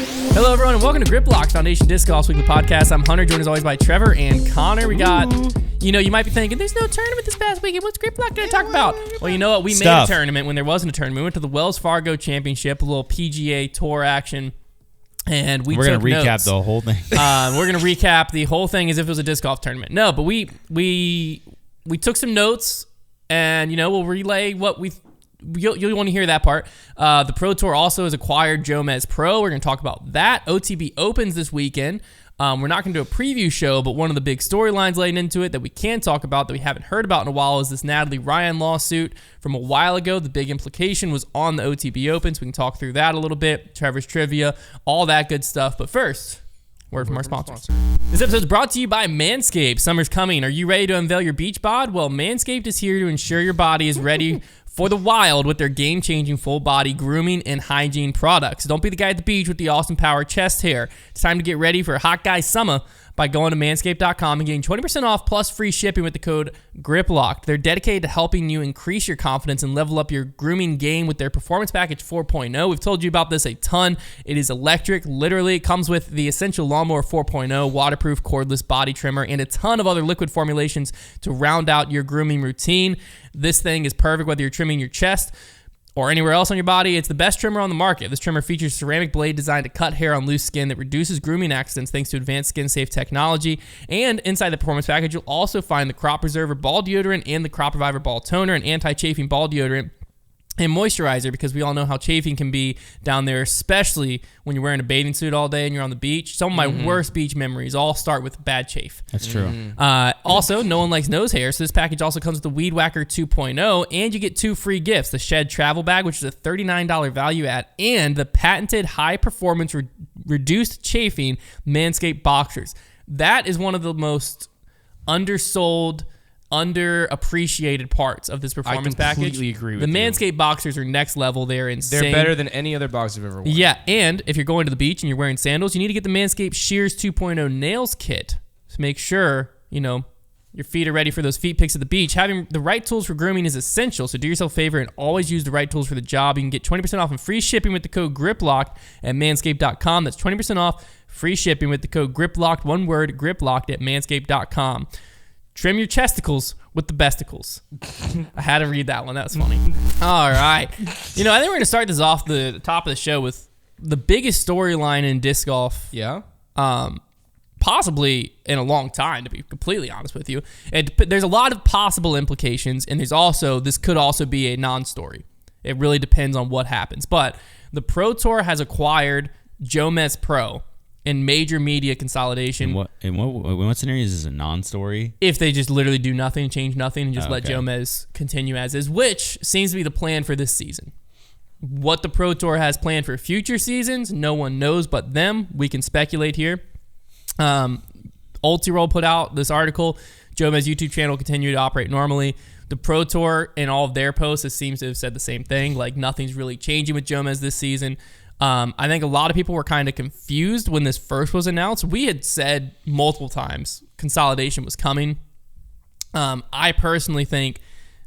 Hello, everyone, and welcome to Grip Lock, Foundation Disc Golf's weekly podcast. I'm Hunter, joined as always by Trevor and Konner. We got, you might be thinking, there's no tournament this past weekend. What's Grip Lock going to talk about? Well, you know what? We made a tournament when there wasn't a tournament. We went to the Wells Fargo Championship, a little PGA Tour action, and we're going to recap the whole thing. We're going to recap the whole thing as if it was a disc golf tournament. No, but we took some notes, and, we'll relay what You'll want to hear that part. The Pro Tour also has acquired Jomez Pro. We're going to talk about that. OTB opens this weekend. We're not going to do a preview show, but one of the big storylines leading into it that we can talk about that we haven't heard about in a while is this Natalie Ryan lawsuit from a while ago. The big implication was on the OTB Open, so we can talk through that a little bit. Trevor's trivia, all that good stuff. But first, word from our sponsors. This episode is brought to you by Manscaped. Summer's coming. Are you ready to unveil your beach bod? Well, Manscaped is here to ensure your body is ready for the wild with their game-changing full-body grooming and hygiene products. Don't be the guy at the beach with the Austin Power chest hair. It's time to get ready for a hot guy summer by going to manscaped.com and getting 20% off plus free shipping with the code GRIPLOCKED. They're dedicated to helping you increase your confidence and level up your grooming game with their Performance Package 4.0. We've told you about this a ton. It is electric. Literally, it comes with the Essential Lawnmower 4.0, waterproof cordless body trimmer, and a ton of other liquid formulations to round out your grooming routine. This thing is perfect whether you're trimming your chest or anywhere else on your body. It's the best trimmer on the market. This trimmer features a ceramic blade designed to cut hair on loose skin that reduces grooming accidents thanks to advanced skin-safe technology. And inside the Performance Package, you'll also find the Crop Preserver Ball Deodorant and the Crop Reviver Ball Toner, an anti-chafing ball deodorant and moisturizer, because we all know how chafing can be down there, especially when you're wearing a bathing suit all day and you're on the beach. Some of my worst beach memories all start with bad chafe. That's true. Also, no one likes nose hair, so this package also comes with the Weed Whacker 2.0, and you get 2 free gifts: the Shed Travel Bag, which is a $39 value add, and the patented high-performance reduced chafing Manscaped Boxers. That is one of the most undersold, underappreciated parts of this performance package. I completely agree with you. The you. Manscaped boxers are next level. They're insane. They're better than any other box I've ever worn. Yeah, and if you're going to the beach and you're wearing sandals, you need to get the Manscaped Shears 2.0 Nails Kit to make sure, your feet are ready for those feet picks at the beach. Having the right tools for grooming is essential, so do yourself a favor and always use the right tools for the job. You can get 20% off and free shipping with the code GRIPLOCKED at manscaped.com. That's 20% off, free shipping with the code GRIPLOCKED, one word, GRIPLOCKED at manscaped.com. Trim your chesticles with the besticles. I had to read that one. That was funny. All right. I think we're going to start this off the top of the show with the biggest storyline in disc golf. Yeah? Possibly in a long time, to be completely honest with you. There's a lot of possible implications, and this could also be a non-story. It really depends on what happens. But the Pro Tour has acquired Jomez Pro in major media consolidation. In what scenarios is a non-story? If they just literally do nothing, change nothing, and just let Jomez continue as is, which seems to be the plan for this season. What the Pro Tour has planned for future seasons, no one knows but them. We can speculate here. Ultiroll put out this article. Jomez YouTube channel continue to operate normally. The Pro Tour in all of their posts seems to have said the same thing, like nothing's really changing with Jomez this season. I think a lot of people were kind of confused when this first was announced. We had said multiple times consolidation was coming. I personally think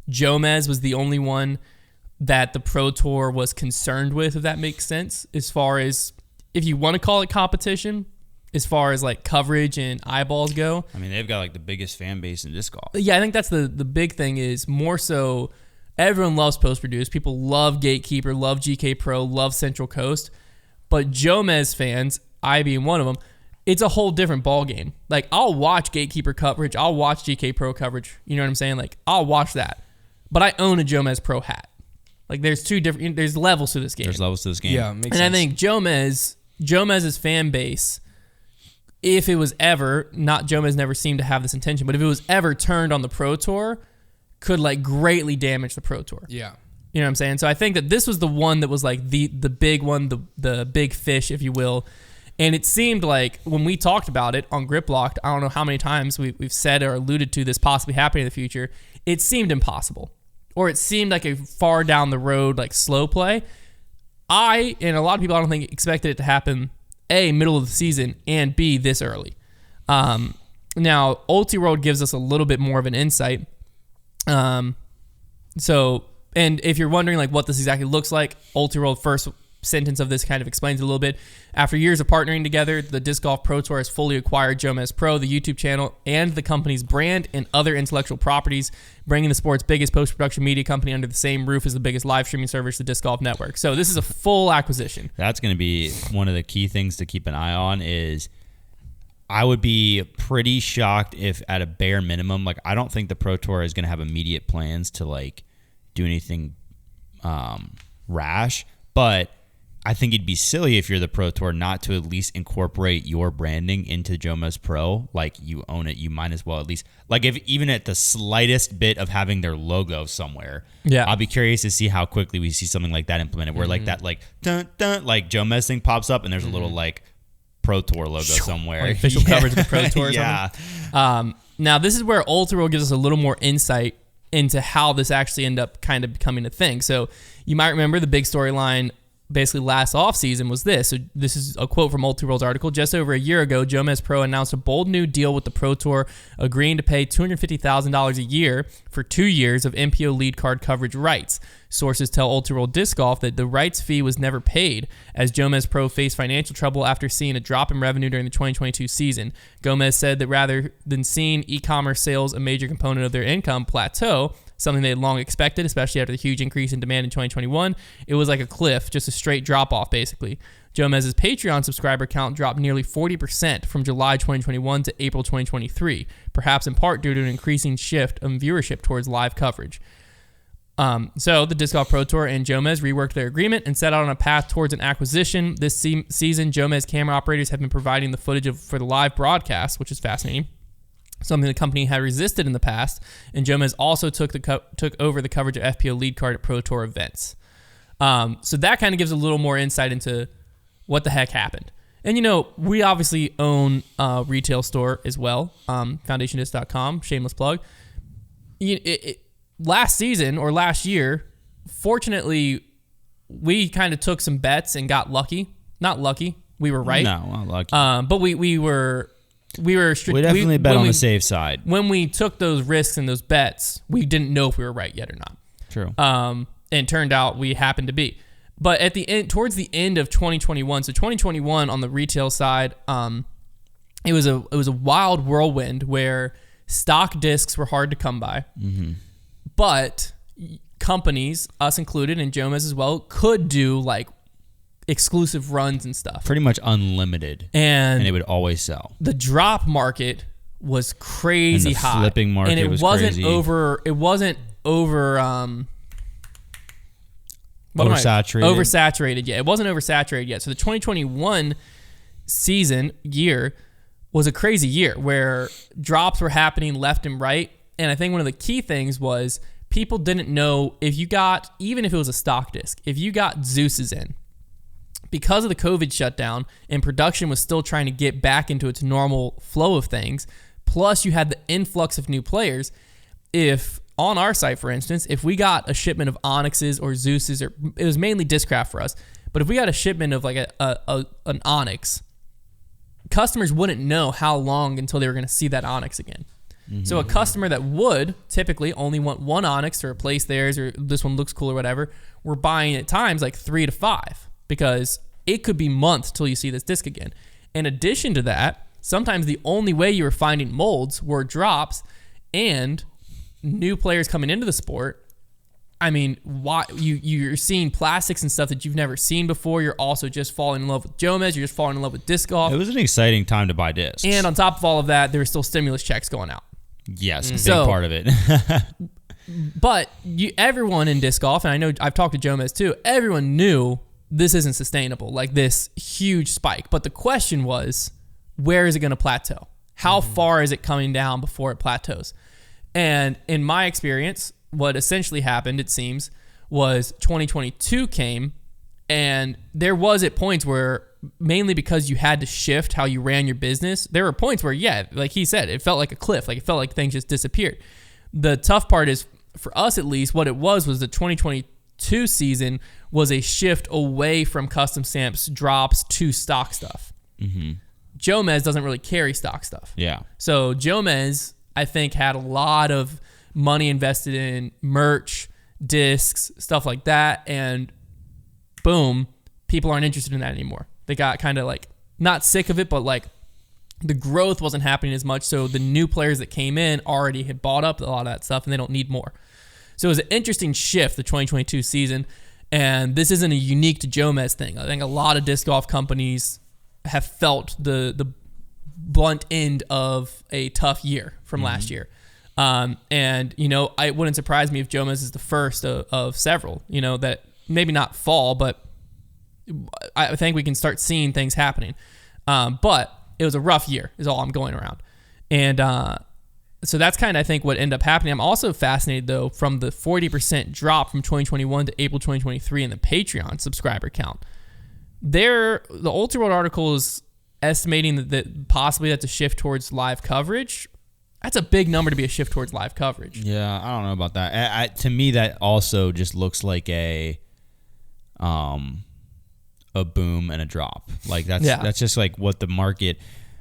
Jomez was the only one that the Pro Tour was concerned with, if that makes sense, as far as, if you want to call it competition, as far as like coverage and eyeballs go. I mean, they've got like the biggest fan base in disc golf. Yeah, I think that's the big thing, is more so everyone loves post-produce. People love Gatekeeper, love GK Pro, love Central Coast. But Jomez fans, I being one of them, it's a whole different ballgame. Like, I'll watch Gatekeeper coverage. I'll watch GK Pro coverage. You know what I'm saying? Like, I'll watch that. But I own a Jomez Pro hat. Like, there's levels to this game. There's levels to this game. Yeah, makes sense. And I think Jomez's fan base, if it was ever, not Jomez never seemed to have this intention, but if it was ever turned on the Pro Tour, could like greatly damage the Pro Tour. Yeah. You know what I'm saying? So I think that this was the one that was like the big one, the big fish, if you will. And it seemed like when we talked about it on Grip Locked, I don't know how many times we've said or alluded to this possibly happening in the future, it seemed impossible. Or it seemed like a far down the road, like slow play. And a lot of people I don't think expected it to happen, A, middle of the season, and B, this early. Now, Ultiroll gives us a little bit more of an insight. And if you're wondering like what this exactly looks like, Ultiroll first sentence of this kind of explains it a little bit. After years of partnering together, the Disc Golf Pro Tour has fully acquired Jomez Pro, the YouTube channel, and the company's brand and other intellectual properties, bringing the sport's biggest post-production media company under the same roof as the biggest live streaming service, the Disc Golf Network. So this is a full acquisition. That's going to be one of the key things to keep an eye on. Is I would be pretty shocked if at a bare minimum, like I don't think the Pro Tour is going to have immediate plans to like do anything rash, but I think it'd be silly if you're the Pro Tour not to at least incorporate your branding into Jomez Pro. Like you own it, you might as well at least, like if even at the slightest bit of having their logo somewhere. Yeah, I'll be curious to see how quickly we see something like that implemented, where like that like dun dun like Jomez thing pops up and there's a little like Pro Tour logo somewhere, like official coverage of the Pro Tour. Or yeah. Something. Now this is where Ultra gives us a little more insight into how this actually ended up kind of becoming a thing. So you might remember the big storyline basically last offseason was this. So this is a quote from Ultiworld's article. Just over a year ago, Jomez Pro announced a bold new deal with the Pro Tour, agreeing to pay $250,000 a year for 2 years of MPO lead card coverage rights. Sources tell Ultiworld Disc Golf that the rights fee was never paid, as Jomez Pro faced financial trouble after seeing a drop in revenue during the 2022 season. Gomez said that rather than seeing e-commerce sales, a major component of their income, plateau, something they had long expected, especially after the huge increase in demand in 2021, it was like a cliff, just a straight drop-off, basically. Jomez's Patreon subscriber count dropped nearly 40% from July 2021 to April 2023, perhaps in part due to an increasing shift of viewership towards live coverage. So the Disc Golf Pro Tour and Jomez reworked their agreement and set out on a path towards an acquisition. This season, Jomez camera operators have been providing the footage for the live broadcast, which is fascinating, something the company had resisted in the past, and Jomez also took over the coverage of FPO lead card at Pro Tour events. So that kind of gives a little more insight into what the heck happened. And, you know, we obviously own a retail store as well, foundationdisc.com, shameless plug. Last season or last year, fortunately, we kind of took some bets and got lucky. Not lucky. We were right. No, not lucky. But we were... We definitely bet on the safe side. When we took those risks and those bets, we didn't know if we were right yet or not. True. And it turned out we happened to be. But at the end, towards the end of 2021, so 2021 on the retail side, it was a wild whirlwind where stock discs were hard to come by. Mm-hmm. But companies, us included, and Jomez as well, could do like exclusive runs and stuff. Pretty much unlimited. And it would always sell. The drop market was crazy high. And the flipping market and it was wasn't crazy. Oversaturated. Oversaturated yet. It wasn't oversaturated yet. So the 2021 year was a crazy year where drops were happening left and right. And I think one of the key things was people didn't know even if it was a stock disc, if you got Zeus's in, because of the COVID shutdown and production was still trying to get back into its normal flow of things, plus you had the influx of new players. If on our site, for instance, if we got a shipment of Onyxes or Zeus's, or it was mainly Discraft for us, but if we got a shipment of like an Onyx, customers wouldn't know how long until they were going to see that Onyx again. Mm-hmm. So a customer that would typically only want one Onyx to replace theirs, or this one looks cool or whatever, we're buying at times like 3 to 5. Because it could be months till you see this disc again. In addition to that, sometimes the only way you were finding molds were drops and new players coming into the sport. I mean, you're seeing plastics and stuff that you've never seen before. You're also just falling in love with Jomez. You're just falling in love with disc golf. It was an exciting time to buy discs. And on top of all of that, there were still stimulus checks going out. Yes, a big part of it. But everyone in disc golf, and I know I've talked to Jomez too, everyone knew this isn't sustainable, like this huge spike. But the question was, where is it going to plateau? How far is it coming down before it plateaus? And in my experience, what essentially happened, it seems, was 2022 came, and there was at points where, mainly because you had to shift how you ran your business, there were points where, yeah, like he said, it felt like a cliff. Like it felt like things just disappeared. The tough part is, for us at least, what it was the 2022 season was a shift away from custom stamps, drops to stock stuff. Mm-hmm. Jomez doesn't really carry stock stuff. Yeah. So Jomez, I think, had a lot of money invested in merch, discs, stuff like that, and boom, people aren't interested in that anymore. They got kind of like not sick of it, but like the growth wasn't happening as much. So the new players that came in already had bought up a lot of that stuff and they don't need more. So it was an interesting shift, the 2022 season. And this isn't a unique to Jomez thing. I think a lot of disc golf companies have felt the blunt end of a tough year from last year. And, you know, it wouldn't surprise me if Jomez is the first of several, you know, that maybe not fall, but I think we can start seeing things happening. But it was a rough year is all I'm going around. And so that's kind of, I think, what ended up happening. I'm also fascinated, though, from the 40% drop from 2021 to April 2023 in the Patreon subscriber count. The Ultra World article is estimating that possibly that's a shift towards live coverage. That's a big number to be a shift towards live coverage. Yeah, I don't know about that. To me, that also just looks like a boom and a drop. Like that's just like what the market.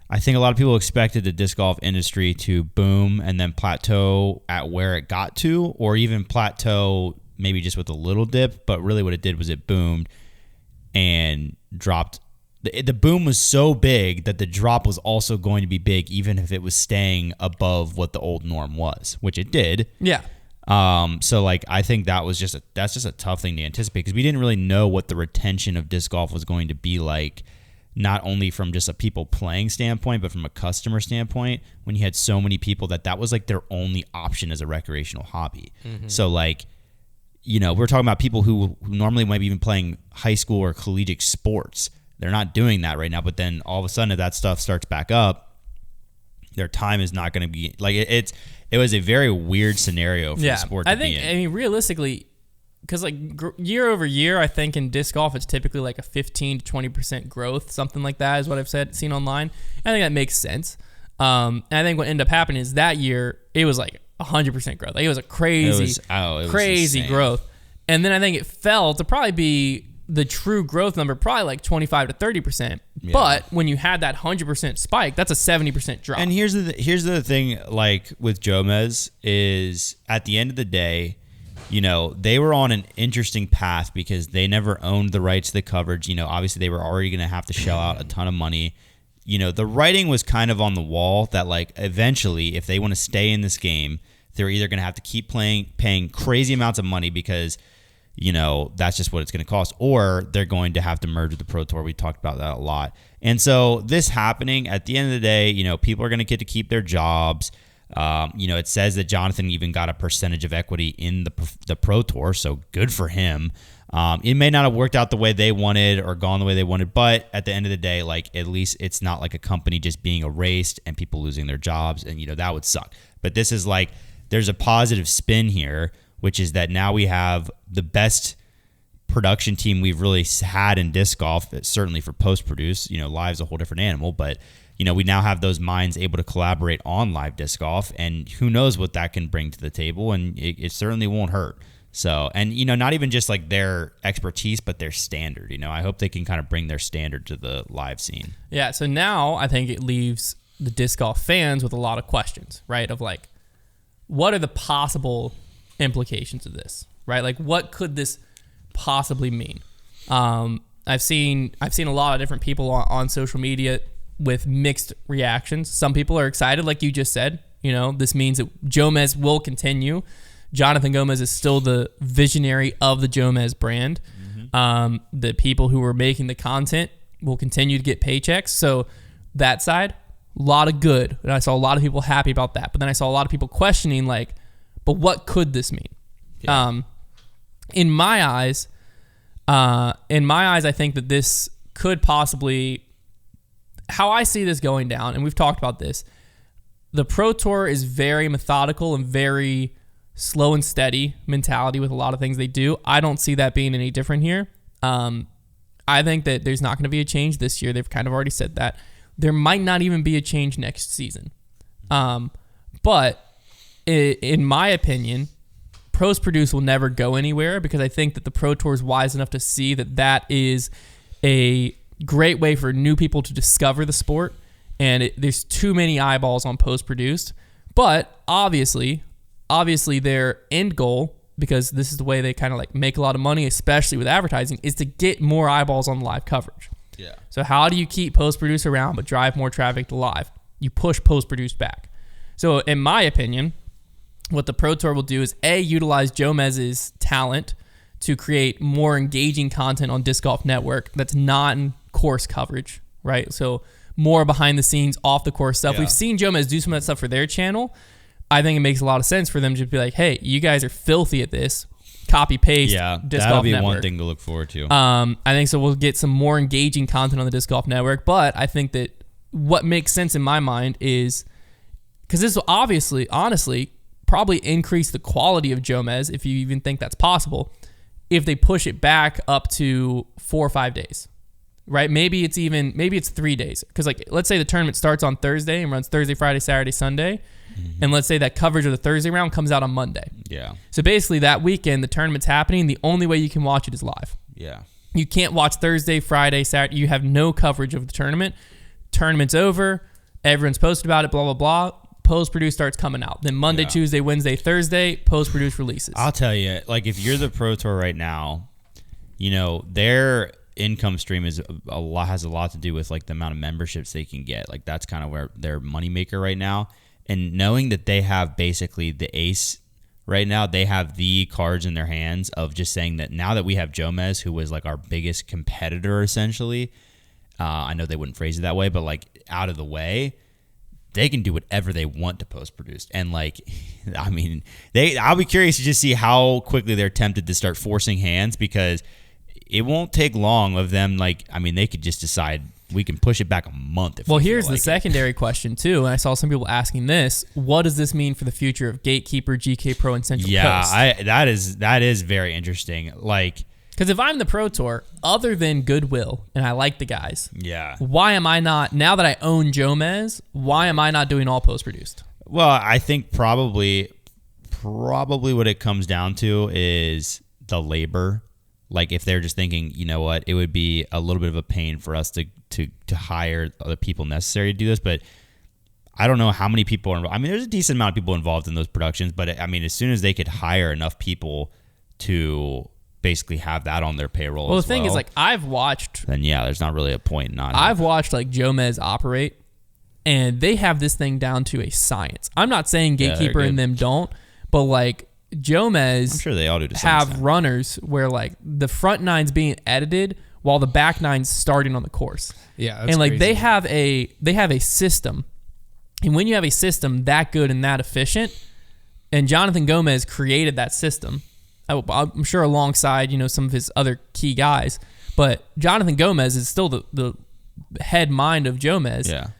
I think a lot of people expected the disc golf industry to boom and then plateau at where it got to, or even plateau maybe just with a little dip. But really, what it did was it boomed and dropped. The boom was so big that the drop was also going to be big, even if it was staying above what the old norm was, which it did. Yeah. So like I think that's just a tough thing to anticipate because we didn't really know what the retention of disc golf was going to be like, not only from just a people playing standpoint, but from a customer standpoint, when you had so many people that was like their only option as a recreational hobby. Mm-hmm. So like, you know, we're talking about people who normally might be even playing high school or collegiate sports. They're not doing that right now, but then all of a sudden if that stuff starts back up, their time is not going to be like it was a very weird scenario for the sport to be in. I mean, realistically, because like year over year, I think in disc golf, it's typically like a 15 to 20% growth, something like that is what I've seen online. I think that makes sense. And I think what ended up happening is that year, it was like 100% growth. Like it was a crazy growth. And then I think it fell to probably be the true growth number, probably like 25 to 30%. Yeah. But when you had that 100% spike, that's a 70% drop. And here's the thing, like with Jomez, is at the end of the day, you know, they were on an interesting path because they never owned the rights to the coverage. You know, obviously they were already going to have to shell out a ton of money. You know, the writing was kind of on the wall that like eventually, if they want to stay in this game, they're either going to have to keep paying crazy amounts of money because, you know, that's just what it's going to cost, or they're going to have to merge with the Pro Tour. We talked about that a lot. And so this happening, at the end of the day, you know, people are going to get to keep their jobs. You know, it says that Jonathan even got a percentage of equity in the Pro Tour, so good for him. It may not have worked out the way they wanted or gone the way they wanted, but at the end of the day, like at least it's not like a company just being erased and people losing their jobs, and you know that would suck. But this is like there's a positive spin here, which is that now we have the best production team we've really had in disc golf, certainly for post-produce. You know, live's a whole different animal, but you know, we now have those minds able to collaborate on live disc golf, and who knows what that can bring to the table, and it certainly won't hurt. So, and you know, not even just like their expertise, but their standard. You know, I hope they can kind of bring their standard to the live scene. Yeah. So now I think it leaves the disc golf fans with a lot of questions, right? Of like, what are the possible implications of this, right? Like, what could this possibly mean? I've seen a lot of different people on social media with mixed reactions. Some people are excited, like you just said. You know, this means that Jomez will continue. Jonathan Gomez is still the visionary of the Jomez brand. Mm-hmm. The people who were making the content will continue to get paychecks. So that side, a lot of good. And I saw a lot of people happy about that. But then I saw a lot of people questioning, like, but what could this mean? Yeah. In my eyes, I think that this could possibly, how I see this going down, and we've talked about this, the Pro Tour is very methodical and very slow and steady mentality with a lot of things they do. I don't see that being any different here. I think that there's not going to be a change this year. They've kind of already said that. There might not even be a change next season. But in my opinion, Pros Produce will never go anywhere because I think that the Pro Tour is wise enough to see that that is a great way for new people to discover the sport, and there's too many eyeballs on post-produced. But obviously their end goal because this is the way they kind of like make a lot of money, especially with advertising, is to get more eyeballs on the live coverage. Yeah. So how do you keep post-produce around but drive more traffic to live? You push post-produce back. So in my opinion, what the Pro Tour will do is utilize Jomez's talent to create more engaging content on Disc Golf Network that's non-course coverage, right? So more behind the scenes, off the course stuff. Yeah. We've seen Jomez do some of that stuff for their channel. I think it makes a lot of sense for them to be like, hey, you guys are filthy at this. Copy paste. Yeah, Disc that'll Golf be Network. one thing to look forward to. I think so. We'll get some more engaging content on the Disc Golf Network, but I think that what makes sense in my mind is because this will obviously, honestly, probably increase the quality of Jomez, if you even think that's possible, if they push it back up to 4 or 5 days, right? Maybe it's 3 days. Because like, let's say the tournament starts on Thursday and runs Thursday, Friday, Saturday, Sunday. Mm-hmm. And let's say that coverage of the Thursday round comes out on Monday. Yeah. So basically that weekend, the tournament's happening. The only way you can watch it is live. Yeah. You can't watch Thursday, Friday, Saturday. You have no coverage of the tournament. Tournament's over. Everyone's posted about it, blah, blah, blah. Post-produce starts coming out. Then Monday, Tuesday, Wednesday, Thursday, post-produce releases. I'll tell you, like if you're the Pro Tour right now, you know, their income stream has a lot to do with like the amount of memberships they can get. Like that's kind of where their moneymaker right now. And knowing that they have basically the ace right now, they have the cards in their hands of just saying that now that we have Jomez, who was like our biggest competitor essentially, I know they wouldn't phrase it that way, but like out of the way, they can do whatever they want to post-produce. And like, I mean, I'll be curious to just see how quickly they're tempted to start forcing hands, because it won't take long of them. Like, I mean, they could just decide we can push it back a month. If well, we feel here's like the secondary question too. And I saw some people asking this: what does this mean for the future of Gatekeeper, GK Pro, and Central Coast? That is very interesting. Like, because if I'm the Pro Tour, other than goodwill, and I like the guys, why am I not, now that I own Jomez, why am I not doing all post-produced? Well, I think probably what it comes down to is the labor. Like if they're just thinking, you know what, it would be a little bit of a pain for us to hire other people necessary to do this, but I don't know how many people are involved. I mean, there's a decent amount of people involved in those productions, but I mean, as soon as they could hire enough people to basically have that on their payroll. Well, the thing is, like, I've watched. Then there's not really a point in not. I've watched like Jomez operate, and they have this thing down to a science. I'm not saying Gatekeeper and them don't, but like Jomez, I'm sure they all do. Have runners where like the front nine's being edited while the back nine's starting on the course. Yeah, that's and like crazy. they have a system, and when you have a system that good and that efficient, and Jonathan Gomez created that system. I'm sure alongside, you know, some of his other key guys, but Jonathan Gomez is still the head mind of Jomez. Yeah.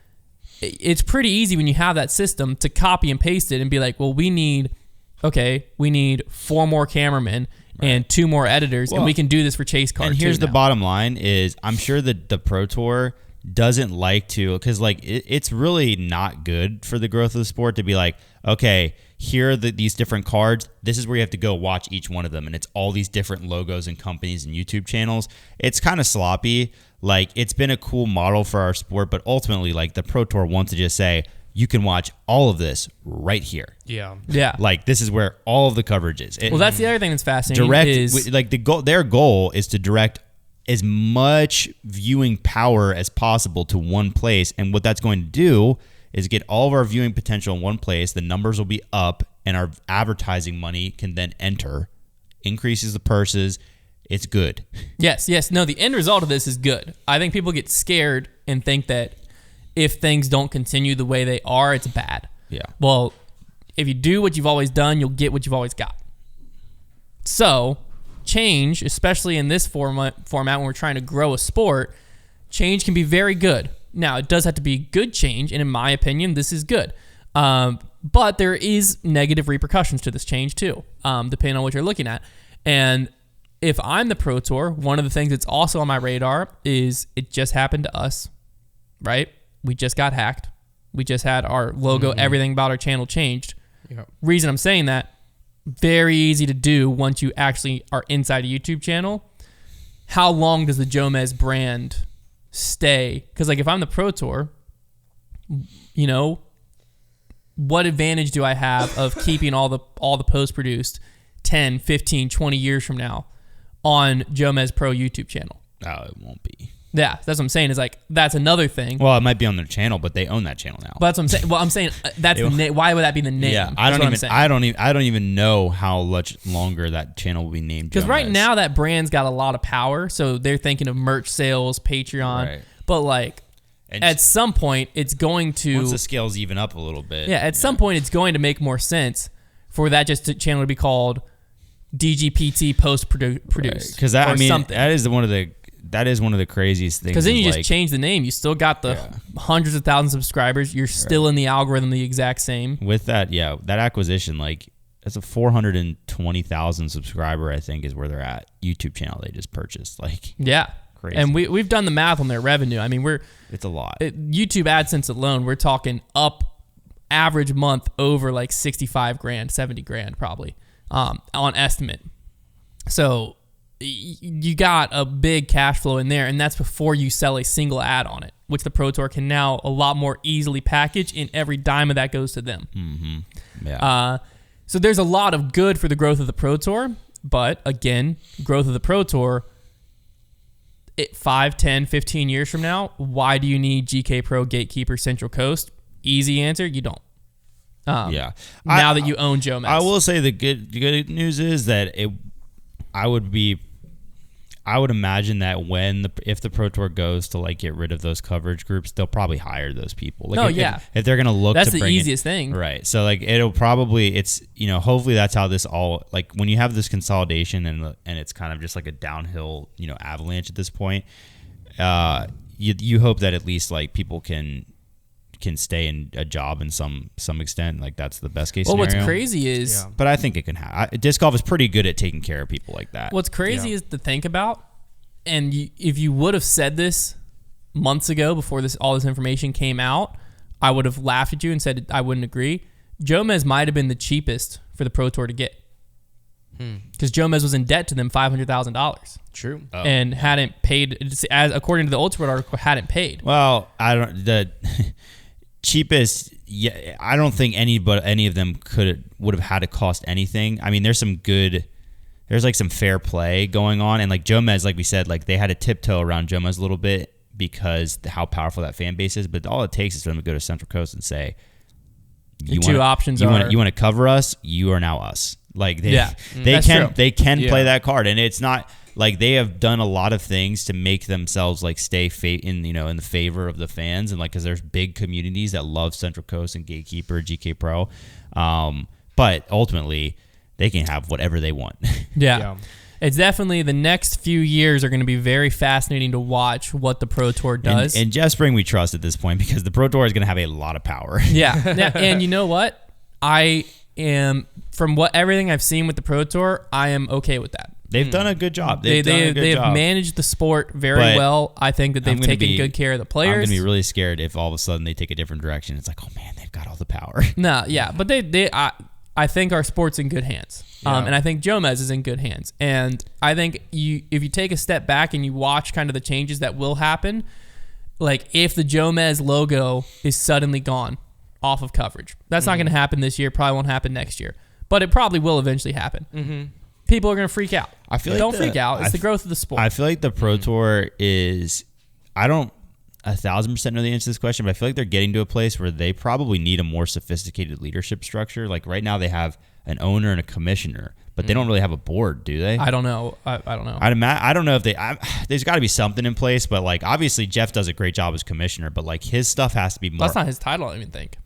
It's pretty easy when you have that system to copy and paste it and be like, well, we need 4 more cameramen and 2 more editors, and we can do this for Chase Card. And here's the bottom line is I'm sure that the Pro Tour doesn't like to, because like it's really not good for the growth of the sport to be like, okay, here are these different cards. This is where you have to go watch each one of them. And it's all these different logos and companies and YouTube channels. It's kind of sloppy. Like, it's been a cool model for our sport, but ultimately, like, the Pro Tour wants to just say, you can watch all of this right here. Yeah. Like, this is where all of the coverage is. Well, that's the other thing that's fascinating. Their goal is to direct as much viewing power as possible to one place. And what that's going to do is get all of our viewing potential in one place. The numbers will be up, and our advertising money can then enter, increases the purses. It's good. Yes. No, the end result of this is good. I think people get scared and think that if things don't continue the way they are, it's bad. Yeah. Well, if you do what you've always done, you'll get what you've always got. So, change, especially in this format when we're trying to grow a sport, change can be very good. Now, it does have to be good change, and in my opinion, this is good. But there is negative repercussions to this change too, depending on what you're looking at. And if I'm the Pro Tour, one of the things that's also on my radar is it just happened to us, right? We just got hacked. We just had our logo, everything about our channel changed. Yep. Reason I'm saying that, very easy to do once you actually are inside a YouTube channel. How long does the Jomez brand stay? Because like if I'm the Pro Tour, you know, what advantage do I have of keeping all the post produced, 10, 15, 20 years from now on Jomez Pro YouTube channel? Oh, it won't be. Yeah, that's what I'm saying. Is like that's another thing. Well, it might be on their channel, but they own that channel now. But that's what I'm saying. Well, I'm saying that's the name. Why would that be the name? Yeah, I don't even know how much longer that channel will be named. Because right now that brand's got a lot of power, so they're thinking of merch sales, Patreon. Right. But like at some point, it's going to once the scales even up a little bit. Yeah, at some point, it's going to make more sense for that channel to be called DGPT Post Produced. Because that is one of the craziest things. Because then you just change the name. You still got the hundreds of thousands of subscribers. You're still in the algorithm the exact same. With that, that acquisition, like that's a 420,000 subscriber, I think, is where they're at. YouTube channel they just purchased. Like crazy. And we've done the math on their revenue. I mean, it's a lot. YouTube AdSense alone, we're talking up average month over like 65 grand, 70 grand probably on estimate. So you got a big cash flow in there, and that's before you sell a single ad on it, which the Pro Tour can now a lot more easily package, and every dime of that goes to them. Mm-hmm. Yeah. So there's a lot of good for the growth of the Pro Tour, but again, growth of the Pro Tour, 5, 10, 15 years from now, why do you need GK Pro, Gatekeeper, Central Coast? Easy answer, you don't. Now that you own Jomez. I will say the good news is that I would imagine that if the Pro Tour goes to like get rid of those coverage groups, they'll probably hire those people. Like if they're gonna look, that's to the easiest thing, right? So like hopefully that's how this all, like when you have this consolidation and it's kind of just like a downhill avalanche at this point. You hope that at least like people can stay in a job in some extent. Like that's the best case scenario. Well, what's crazy is... But I think it can happen. Disc golf is pretty good at taking care of people like that. What's crazy is to think about, and if you would have said this months ago before all this information came out, I would have laughed at you and said I wouldn't agree. Jomez might have been the cheapest for the Pro Tour to get. Because Jomez was in debt to them $500,000. True. And hadn't paid, as according to the Ultimate article, hadn't paid. Well, the cheapest, I don't think any of them would have had to cost anything. I mean, there's like some fair play going on, and like Jomez, like we said, like they had to tiptoe around Jomez a little bit because how powerful that fan base is. But all it takes is for them to go to Central Coast and say, you want to cover us, you are now us. Like they can play that card, and it's not like they have done a lot of things to make themselves like stay in the favor of the fans, and like because there's big communities that love Central Coast and Gatekeeper, GK Pro, but ultimately they can have whatever they want. Yeah. It's definitely the next few years are going to be very fascinating to watch what the Pro Tour does. And Jeff Spring we trust at this point because the Pro Tour is going to have a lot of power. Yeah. And you know what? From everything I've seen with the Pro Tour, I am okay with that. They've done a good job. They have managed the sport very well. I think that they've taken good care of the players. I'm going to be really scared if all of a sudden they take a different direction. It's like, oh man, they've got all the power. No, yeah, but I think our sport's in good hands. And I think Jomez is in good hands. And I think if you take a step back and you watch kind of the changes that will happen, like if the Jomez logo is suddenly gone off of coverage, that's not going to happen this year, probably won't happen next year, but it probably will eventually happen. Mm-hmm. People are going to freak out. I feel like don't freak out. It's the growth of the sport. I feel like the Pro Tour is, I don't 1,000% know the answer to this question, but I feel like they're getting to a place where they probably need a more sophisticated leadership structure. Like right now they have an owner and a commissioner, but they don't really have a board, do they? I don't know. I don't know. I don't know if there's got to be something in place, but like obviously Jeff does a great job as commissioner, but like his stuff has to be more. That's not his title, I don't even think.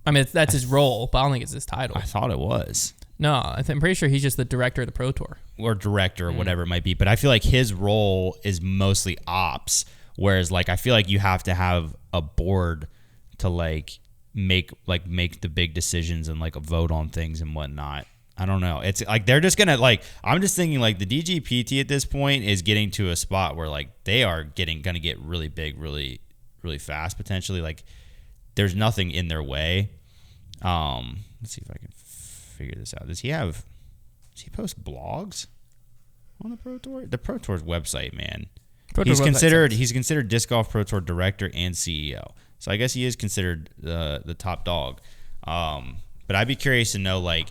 I mean, that's his role, but I don't think it's his title. I thought it was. No, I'm pretty sure he's just the director of the Pro Tour. Or director or whatever it might be, but I feel like his role is mostly ops. Whereas, like, I feel like you have to have a board to make the big decisions and like vote on things and whatnot. I don't know. It's like they're just gonna I'm just thinking like the DGPT at this point is getting to a spot where like they are gonna get really big, really, really fast potentially. Like there's nothing in their way. Let's see if I can figure this out. Does he post blogs on the Pro Tour? The Pro Tour's website, man. He's considered Disc Golf Pro Tour director and CEO. So I guess he is considered the top dog. But I'd be curious to know like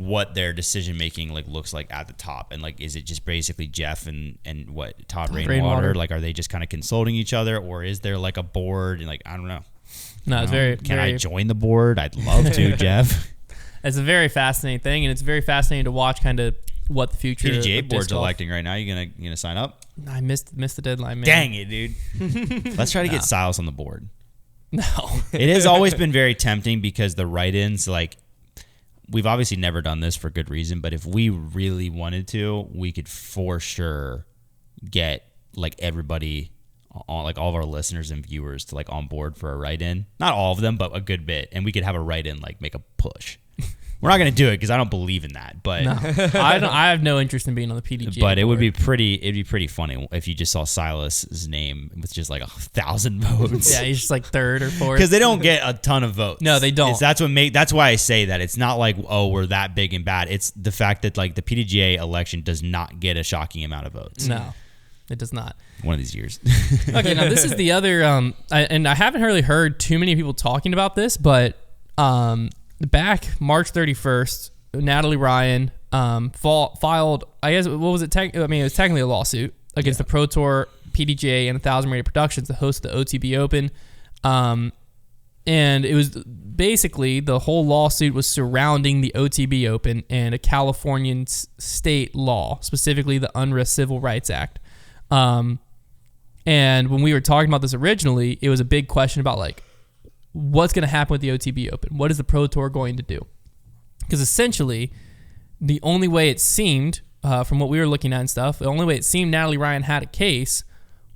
what their decision making like looks like at the top, and like is it just basically Jeff and what Todd Rainwater? Like, are they just kind of consulting each other, or is there like a board? And like, I don't know. No, it's very. Can I join the board? I'd love to, Jeff. It's a very fascinating thing, and it's very fascinating to watch kind of what the future PGA board's electing right now. You gonna sign up? I missed the deadline, man. Dang it, dude. Let's try to get Silas on the board. No. It has always been very tempting because the write-ins, like, we've obviously never done this for good reason, but if we really wanted to, we could for sure get like everybody on, like all of our listeners and viewers to like on board for a write-in. Not all of them, but a good bit, and we could have a write-in like make a push. We're not going to do it because I don't believe in that. But no, I have no interest in being on the PDGA. But it would be pretty funny if you just saw Silas's name with just like 1,000 votes. Yeah, he's just like third or fourth. Because they don't get a ton of votes. No, they don't. That's why I say that. It's not like, oh, we're that big and bad. It's the fact that like the PDGA election does not get a shocking amount of votes. No, it does not. One of these years. Okay, now this is the other, and I haven't really heard too many people talking about this, but back March 31st, Natalie Ryan filed, I guess, what was it? It was technically a lawsuit against the Pro Tour, PDGA, and 1000 Rated Productions, the host of the OTB Open. And it was basically the whole lawsuit was surrounding the OTB Open and a Californian state law, specifically the Unruh Civil Rights Act. And when we were talking about this originally, it was a big question about like, what's going to happen with the OTB Open? What is the Pro Tour going to do? Because essentially, the only way it seemed, from what we were looking at and stuff, the only way it seemed Natalie Ryan had a case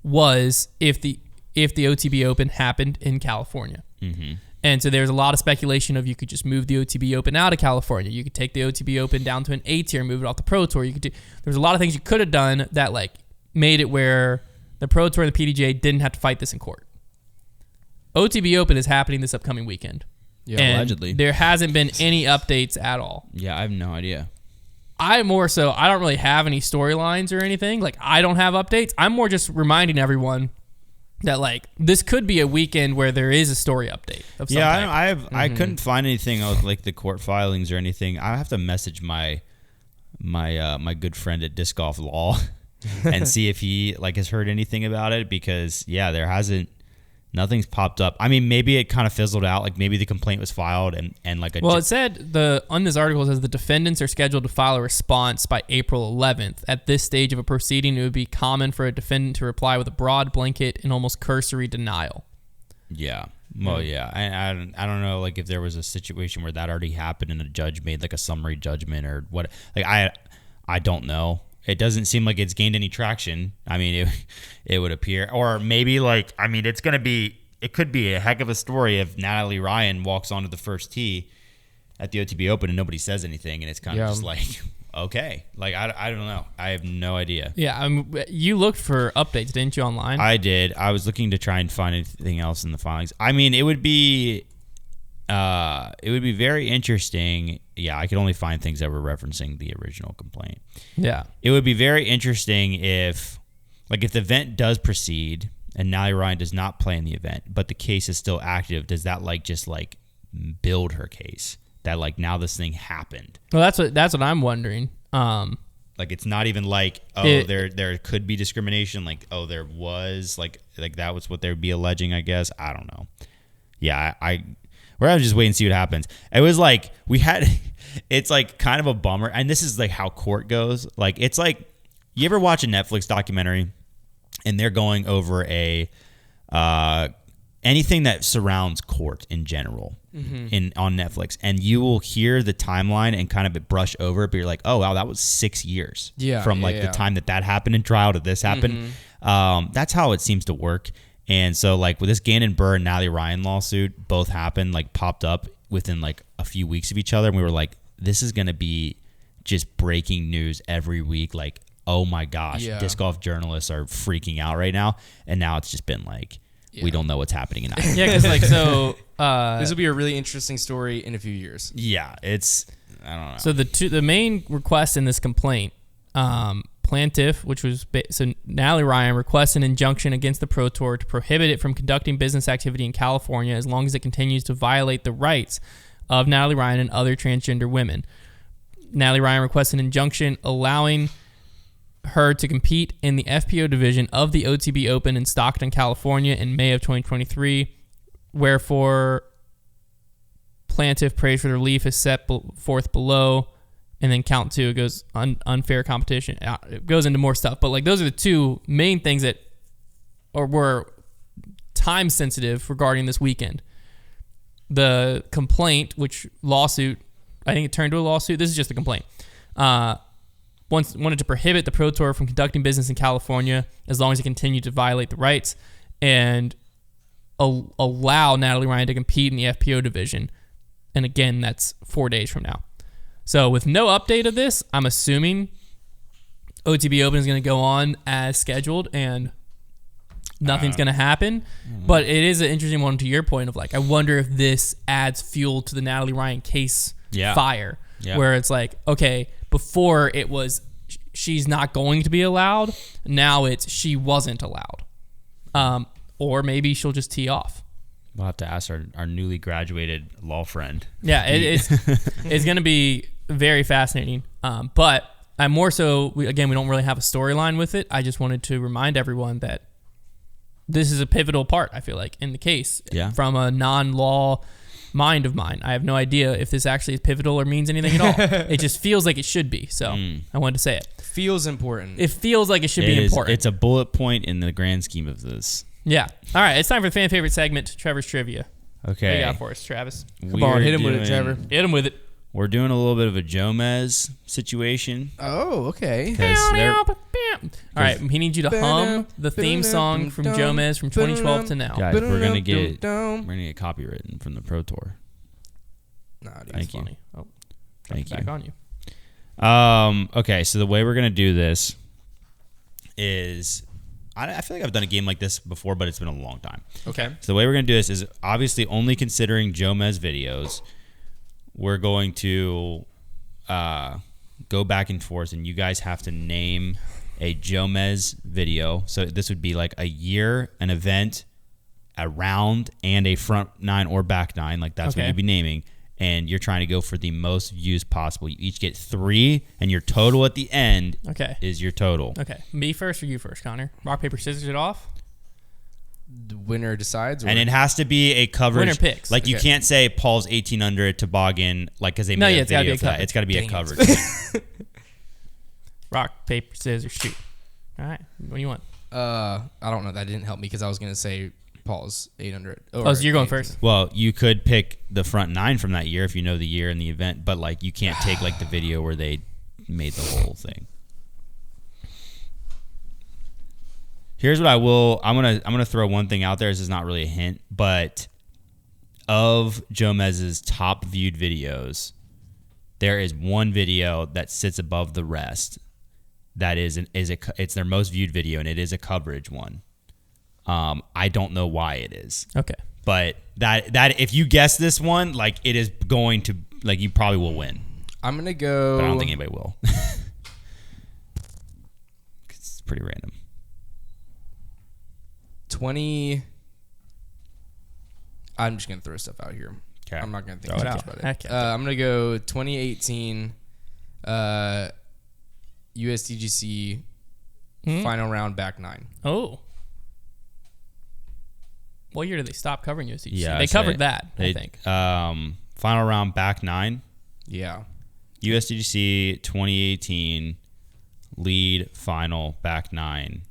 was if the OTB Open happened in California. Mm-hmm. And so there's a lot of speculation of you could just move the OTB Open out of California. You could take the OTB Open down to an A tier and move it off the Pro Tour. There's a lot of things you could have done that like made it where the Pro Tour and the PDGA didn't have to fight this in court. OTB Open is happening this upcoming weekend. Yeah, and allegedly. There hasn't been any updates at all. Yeah, I have no idea. I don't really have any storylines or anything. Like, I don't have updates. I'm more just reminding everyone that, like, this could be a weekend where there is a story update of some type. I couldn't find anything with, like, the court filings or anything. I have to message my good friend at Disc Golf Law and see if he, like, has heard anything about it because, yeah, nothing's popped up. I mean, maybe it kind of fizzled out. Like maybe the complaint was filed and like a. Well, it said on this article it says the defendants are scheduled to file a response by April 11th. At this stage of a proceeding, it would be common for a defendant to reply with a broad blanket and almost cursory denial. Yeah. Well, yeah. I don't know like if there was a situation where that already happened and a judge made like a summary judgment or what. Like I don't know. It doesn't seem like it's gained any traction. I mean, it would appear. Or maybe, like, I mean, it could be a heck of a story if Natalie Ryan walks onto the first tee at the OTB Open and nobody says anything. And it's kind of just like, okay. Like, I don't know. I have no idea. Yeah, you looked for updates, didn't you, online? I did. I was looking to try and find anything else in the filings. I mean, it would be very interesting. Yeah, I could only find things that were referencing the original complaint. Yeah. It would be very interesting if the event does proceed and Natalie Ryan does not play in the event, but the case is still active. Does that just build her case that now this thing happened? Well, that's what I'm wondering. It's not even there could be discrimination. There was that was what they would be alleging. I guess I don't know. Yeah, we're going to just wait and see what happens. It was it's kind of a bummer. And this is how court goes. It's you ever watch a Netflix documentary and they're going over anything that surrounds court in general on Netflix. And you will hear the timeline and kind of brush over it. But you're like, oh, wow, that was 6 years from the time that happened in trial to this happened. That's how it seems to work. And so, with this Gannon Burr and Natalie Ryan lawsuit, both happened, popped up within, a few weeks of each other. And we were like, this is going to be just breaking news every week. Oh, my gosh, disc golf journalists are freaking out right now. And now it's just been we don't know what's happening in Ireland. Yeah, because, so... this will be a really interesting story in a few years. Yeah, it's... I don't know. So the main request in this complaint... plaintiff, which was Natalie Ryan, requests an injunction against the Pro Tour to prohibit it from conducting business activity in California as long as it continues to violate the rights of Natalie Ryan and other transgender women. Natalie Ryan requests an injunction allowing her to compete in the FPO division of the OTB Open in Stockton, California in May of 2023, wherefore plaintiff prays for the relief is set forth below, and then count 2, it goes unfair competition. It goes into more stuff, but like those are the two main things that were time sensitive regarding this weekend. The complaint, which lawsuit, I think it turned to a lawsuit. This is just a complaint. Wanted to prohibit the Pro Tour from conducting business in California as long as it continued to violate the rights, and allow Natalie Ryan to compete in the FPO division. And again, that's 4 days from now. So with no update of this, I'm assuming OTB Open is going to go on as scheduled and nothing's going to happen. But it is an interesting one to your point of like, I wonder if this adds fuel to the Natalie Ryan case fire, where it's like, okay, before it was she's not going to be allowed. Now it's she wasn't allowed. Or maybe she'll just tee off. We'll have to ask our newly graduated law friend. Yeah, it's going to be very fascinating. But I'm more so, we don't really have a storyline with it. I just wanted to remind everyone that this is a pivotal part, I feel like, in the case. Yeah. From a non-law mind of mine. I have no idea if this actually is pivotal or means anything at all. It just feels like it should be. So I wanted to say it. Feels important. It feels like it should be important. It's a bullet point in the grand scheme of this. Yeah. All right. It's time for the fan favorite segment, Trevor's Trivia. Okay. What do you got for us, Travis? Come on, hit him with it, Trevor. Hit him with it. We're doing a little bit of a Jomez situation. Oh, okay. All right. He needs you to hum the theme song from Jomez from 2012 to now. Guys, we're gonna get copywritten from the Pro Tour. Nah, dude, That's funny. Oh, Thank you. back on you. Okay, so the way we're gonna do this is, I feel like I've done a game like this before, but it's been a long time. Okay. So the way we're gonna do this is obviously only considering Jomez videos. We're going to go back and forth, and you guys have to name a Jomez video. So this would be like a year, an event, a round, and a front nine or back nine. Like that's what you'd be naming. And you're trying to go for the most views possible. You each get 3, and your total at the end is your total. Okay. Me first or you first, Konner? Rock, paper, scissors it off? The winner decides. And it has to be a coverage. Winner picks. Like you can't say Paul's 18 under at toboggan, like because they made a video for that. It's got to be a coverage. Rock, paper, scissors, shoot. All right. What do you want? I don't know. That didn't help me because I was going to say Paul's 800. Oh, so you're going first? Well, you could pick the front 9 from that year if you know the year and the event, but like you can't take like the video where they made the whole thing. Here's what I will. I'm gonna throw one thing out there. This is not really a hint, but of Jomez's top viewed videos, there is one video that sits above the rest. That it's their most viewed video, and it is a coverage one. I don't know why it is. Okay. But that if you guess this one, like it is going to, like you probably will win. I'm gonna go. But I don't think anybody will. It's pretty random. 20. I'm just gonna throw stuff out here. Okay. I'm not gonna think too much about it. Okay. I'm gonna go 2018 USDGC final round back 9. Oh. What year did they stop covering USDGC? Yeah, they covered that, I think. Final round back 9. Yeah. USDGC 2018 lead final back 9.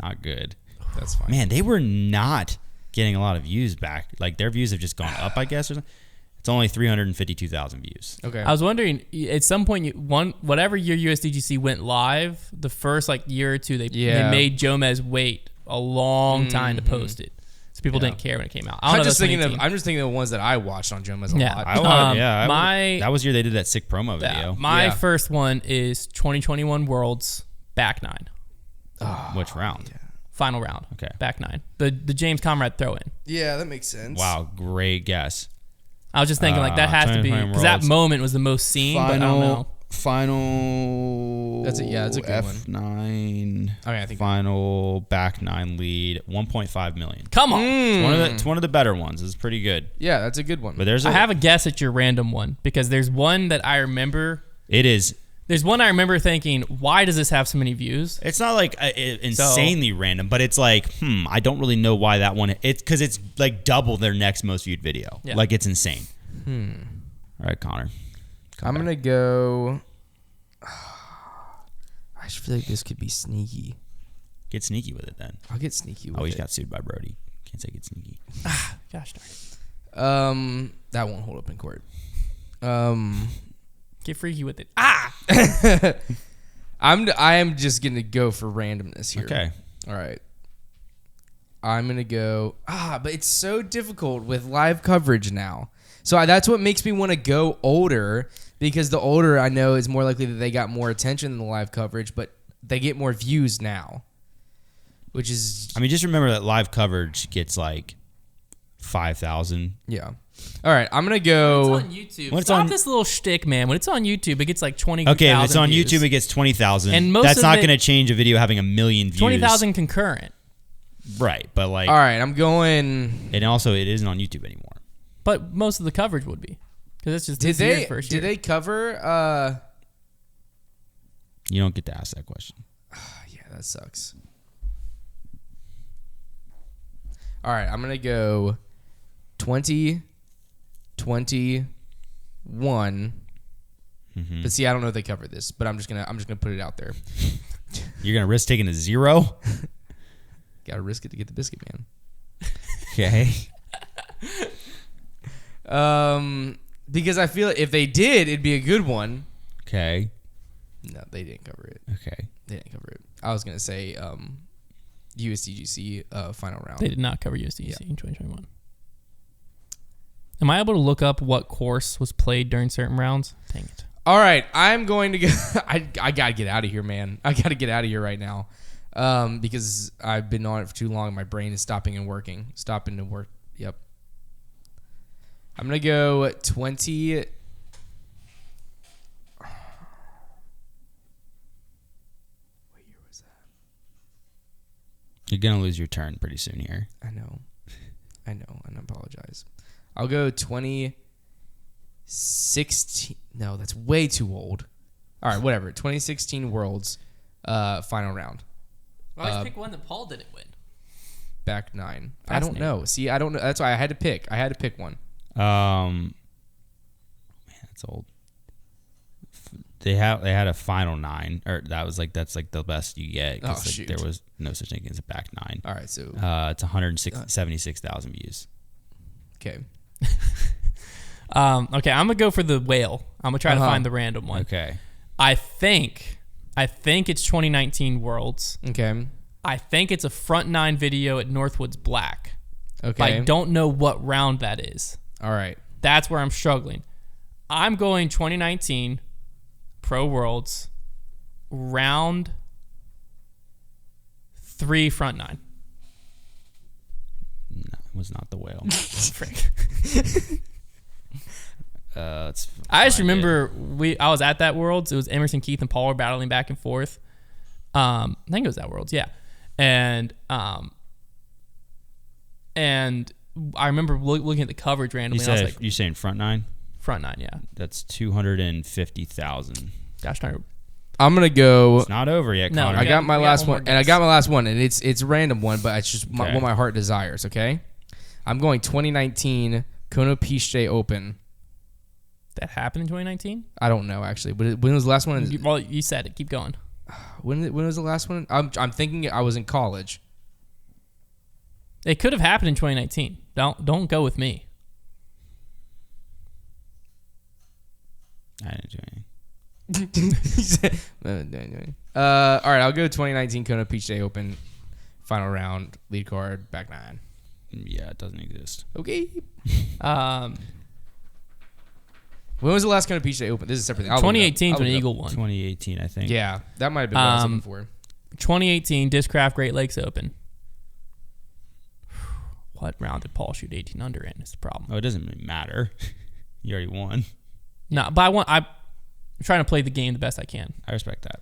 Not good. That's fine. Man, they were not getting a lot of views back. Like their views have just gone up, I guess. Or something. It's only 352,000 views. Okay. I was wondering, at some point, whatever year USDGC went live, the first year or two, they made Jomez wait a long time to post it. So people didn't care when it came out. I'm just thinking of the ones that I watched on Jomez a lot. That was the year they did that sick promo video. My first one is 2021 Worlds back 9. Which round? Yeah. Final round. Okay. Back 9. The James Conrad throw in. Yeah, that makes sense. Wow, great guess. I was just thinking that has to be because that moment was the most seen. But I don't know. Final. That's a good one. F9. I think final back 9 lead, 1.5 million. Come on. It's one of the better ones. It's pretty good. Yeah, that's a good one. But I have a guess at your random one because there's one that I remember. It is. There's one I remember thinking, why does this have so many views? It's not like insanely random, but it's like, I don't really know why that one. It's because it's like double their next most viewed video. Yeah. Like it's insane. All right, Konner. I'm going to go. I just feel like this could be sneaky. Get sneaky with it then. I'll get sneaky with Oh, it. he's got sued by Brody. Can't say get sneaky. Gosh darn it. That won't hold up in court. Get freaky with it. I am just gonna go for randomness here. Okay. All right. I'm gonna go. But it's so difficult with live coverage now. So that's what makes me want to go older, because the older I know is more likely that they got more attention than the live coverage, but they get more views now, which is. I mean, just remember that live coverage gets like 5,000. Yeah. All right, I'm gonna go. It's on YouTube. Stop this little shtick, man. When it's on YouTube, it gets like 20,000 Okay, if it's on views. YouTube, it gets 20,000. And most that's of not it- going to change a video having 1 million views. 20,000 concurrent. Right, but like, All right, I'm going. and also it isn't on YouTube anymore. But most of the coverage would be. Because it's just Did this year's they? first year. Did they cover? You don't get to ask that question. Yeah, that sucks. All right, I'm gonna go 2021. But see, I don't know if they covered this, but I'm just gonna put it out there. You're going to risk taking a 0? Gotta risk it to get the biscuit, man. Okay. Because I feel if they did, it'd be a good one. Okay. No, they didn't cover it. Okay. They didn't cover it. I was gonna say USDGC final round. They did not cover USDC in 2021. Am I able to look up what course was played during certain rounds? Dang it. All right, I'm going to go. I gotta get out of here, man. I gotta get out of here right now, because I've been on it for too long. My brain is stopping to work. Yep. I'm gonna go 20. What year was that? You're going to lose your turn pretty soon here. I know, and I apologize. I'll go 2016. No, that's way too old. All right, whatever. 2016 Worlds final round. Always pick one that Paul didn't win. Back 9. I don't know. See, I don't know. That's why I had to pick one. Man, that's old. They had a final 9, or that's like the best you get. 'Cause, Oh, shoot. There was no such thing as a back 9. All right, so It's 176,000 views. okay. Okay, I'm gonna go for the whale. I'm gonna try to find the random one. Okay. I think it's 2019 Worlds. Okay. I think it's a front 9 video at Northwoods Black. Okay. But I don't know what round that is. All right. That's where I'm struggling. I'm going 2019 Pro Worlds round 3 front 9. No, it was not the whale. Frick. I just find remember I was at that Worlds. It was Emerson, Keith, and Paul were battling back and forth. I think it was that Worlds, yeah. And I remember looking at the coverage randomly. And I was like, you saying front 9? front 9, yeah. That's 250,000. Gosh darn it. I'm gonna go. It's not over yet, No, Konner. I got my we got last one more one, and I guess. got my last one, and it's a random one, but it's just Okay. what my heart desires. Okay. I'm going 2019 Konner PGA Open. That happened in 2019? I don't know actually, but when was the last one? Well, you said it. Keep going. When was the last one? I'm thinking I was in college. It could have happened in 2019. Don't go with me. I didn't do anything. All right, I'll go 2019 Konner PGA Open final round lead card back 9. Yeah, it doesn't exist. Okay. Um, When was the last Konner PGA Open? This is a separate thing. I'll look it up. 2018 is I'll when look it up. Eagle won. 2018, I think. Yeah, that might have been what I was looking for. 2018 Discraft Great Lakes Open. What round did Paul shoot 18 under in? Is the problem. Oh, it doesn't really matter. You already won. No, but I'm trying to play the game the best I can. I respect that.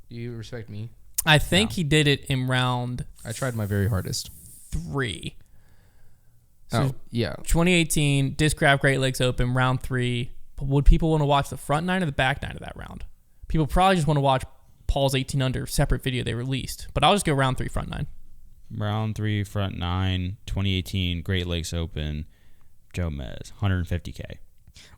You respect me. I think he did it in round I tried my very hardest. 3. So, yeah. 2018 Discraft Great Lakes Open round 3. But would people want to watch the front 9 or the back 9 of that round? People probably just want to watch Paul's 18 under separate video they released. But I'll just go round 3 front 9. Round 3 front 9, 2018 Great Lakes Open, Jomez, 150K.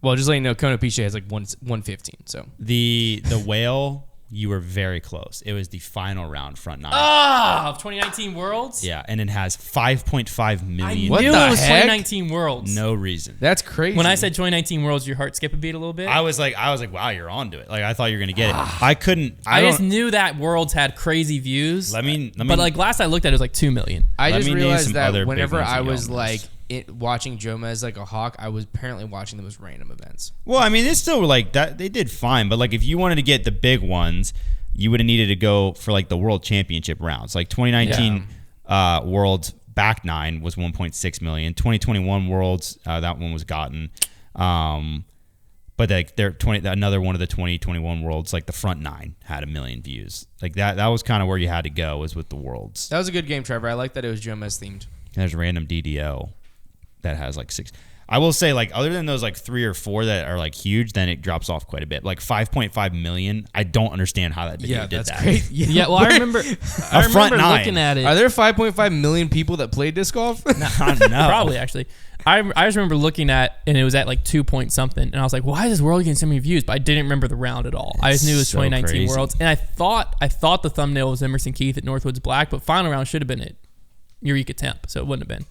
Well, just letting you know, Konner PGA has like 115. So The whale, you were very close. It was the final round front 9. Of 2019 Worlds? Yeah, and it has 5.5 million. I knew the it was heck? 2019 Worlds. No reason. that's crazy. When I said 2019 Worlds, your heart skipped a beat a little bit? I was like, wow, you're onto it. Like I thought you were gonna get it. I couldn't. I just knew that Worlds had crazy views. Let me. But like last I looked at it was like 2 million. I let just me name realized some that other big whenever ones that I y'all was like missed. watching Jomez like a hawk, I was apparently watching them as random events. Well, I mean, it's still like that. They did fine, but like if you wanted to get the big ones, you would have needed to go for like the World Championship rounds. Like 2019 Worlds back 9 was 1.6 million. 2021 Worlds, that one was gotten. But like another one of the 2021 Worlds, like the front 9 had 1 million views. Like that was kind of where you had to go, was with the Worlds. That was a good game, Trevor. I like that it was Jomez themed. There's random DDO that has like 6. I will say, like, other than those like 3 or 4 that are like huge, then it drops off quite a bit. Like 5.5 million. I don't understand how that video did that. Great. Yeah, well, I remember front 9. looking at it. Are there 5.5 million people that play disc golf? No. Probably, actually. I just remember looking at, and it was at like 2 point something, and I was like, why is this World getting so many views? But I didn't remember the round at all. I just knew it was so 2019 crazy. Worlds, and I thought the thumbnail was Emerson Keith at Northwoods Black, but final round should have been at Eureka Temp, so it wouldn't have been.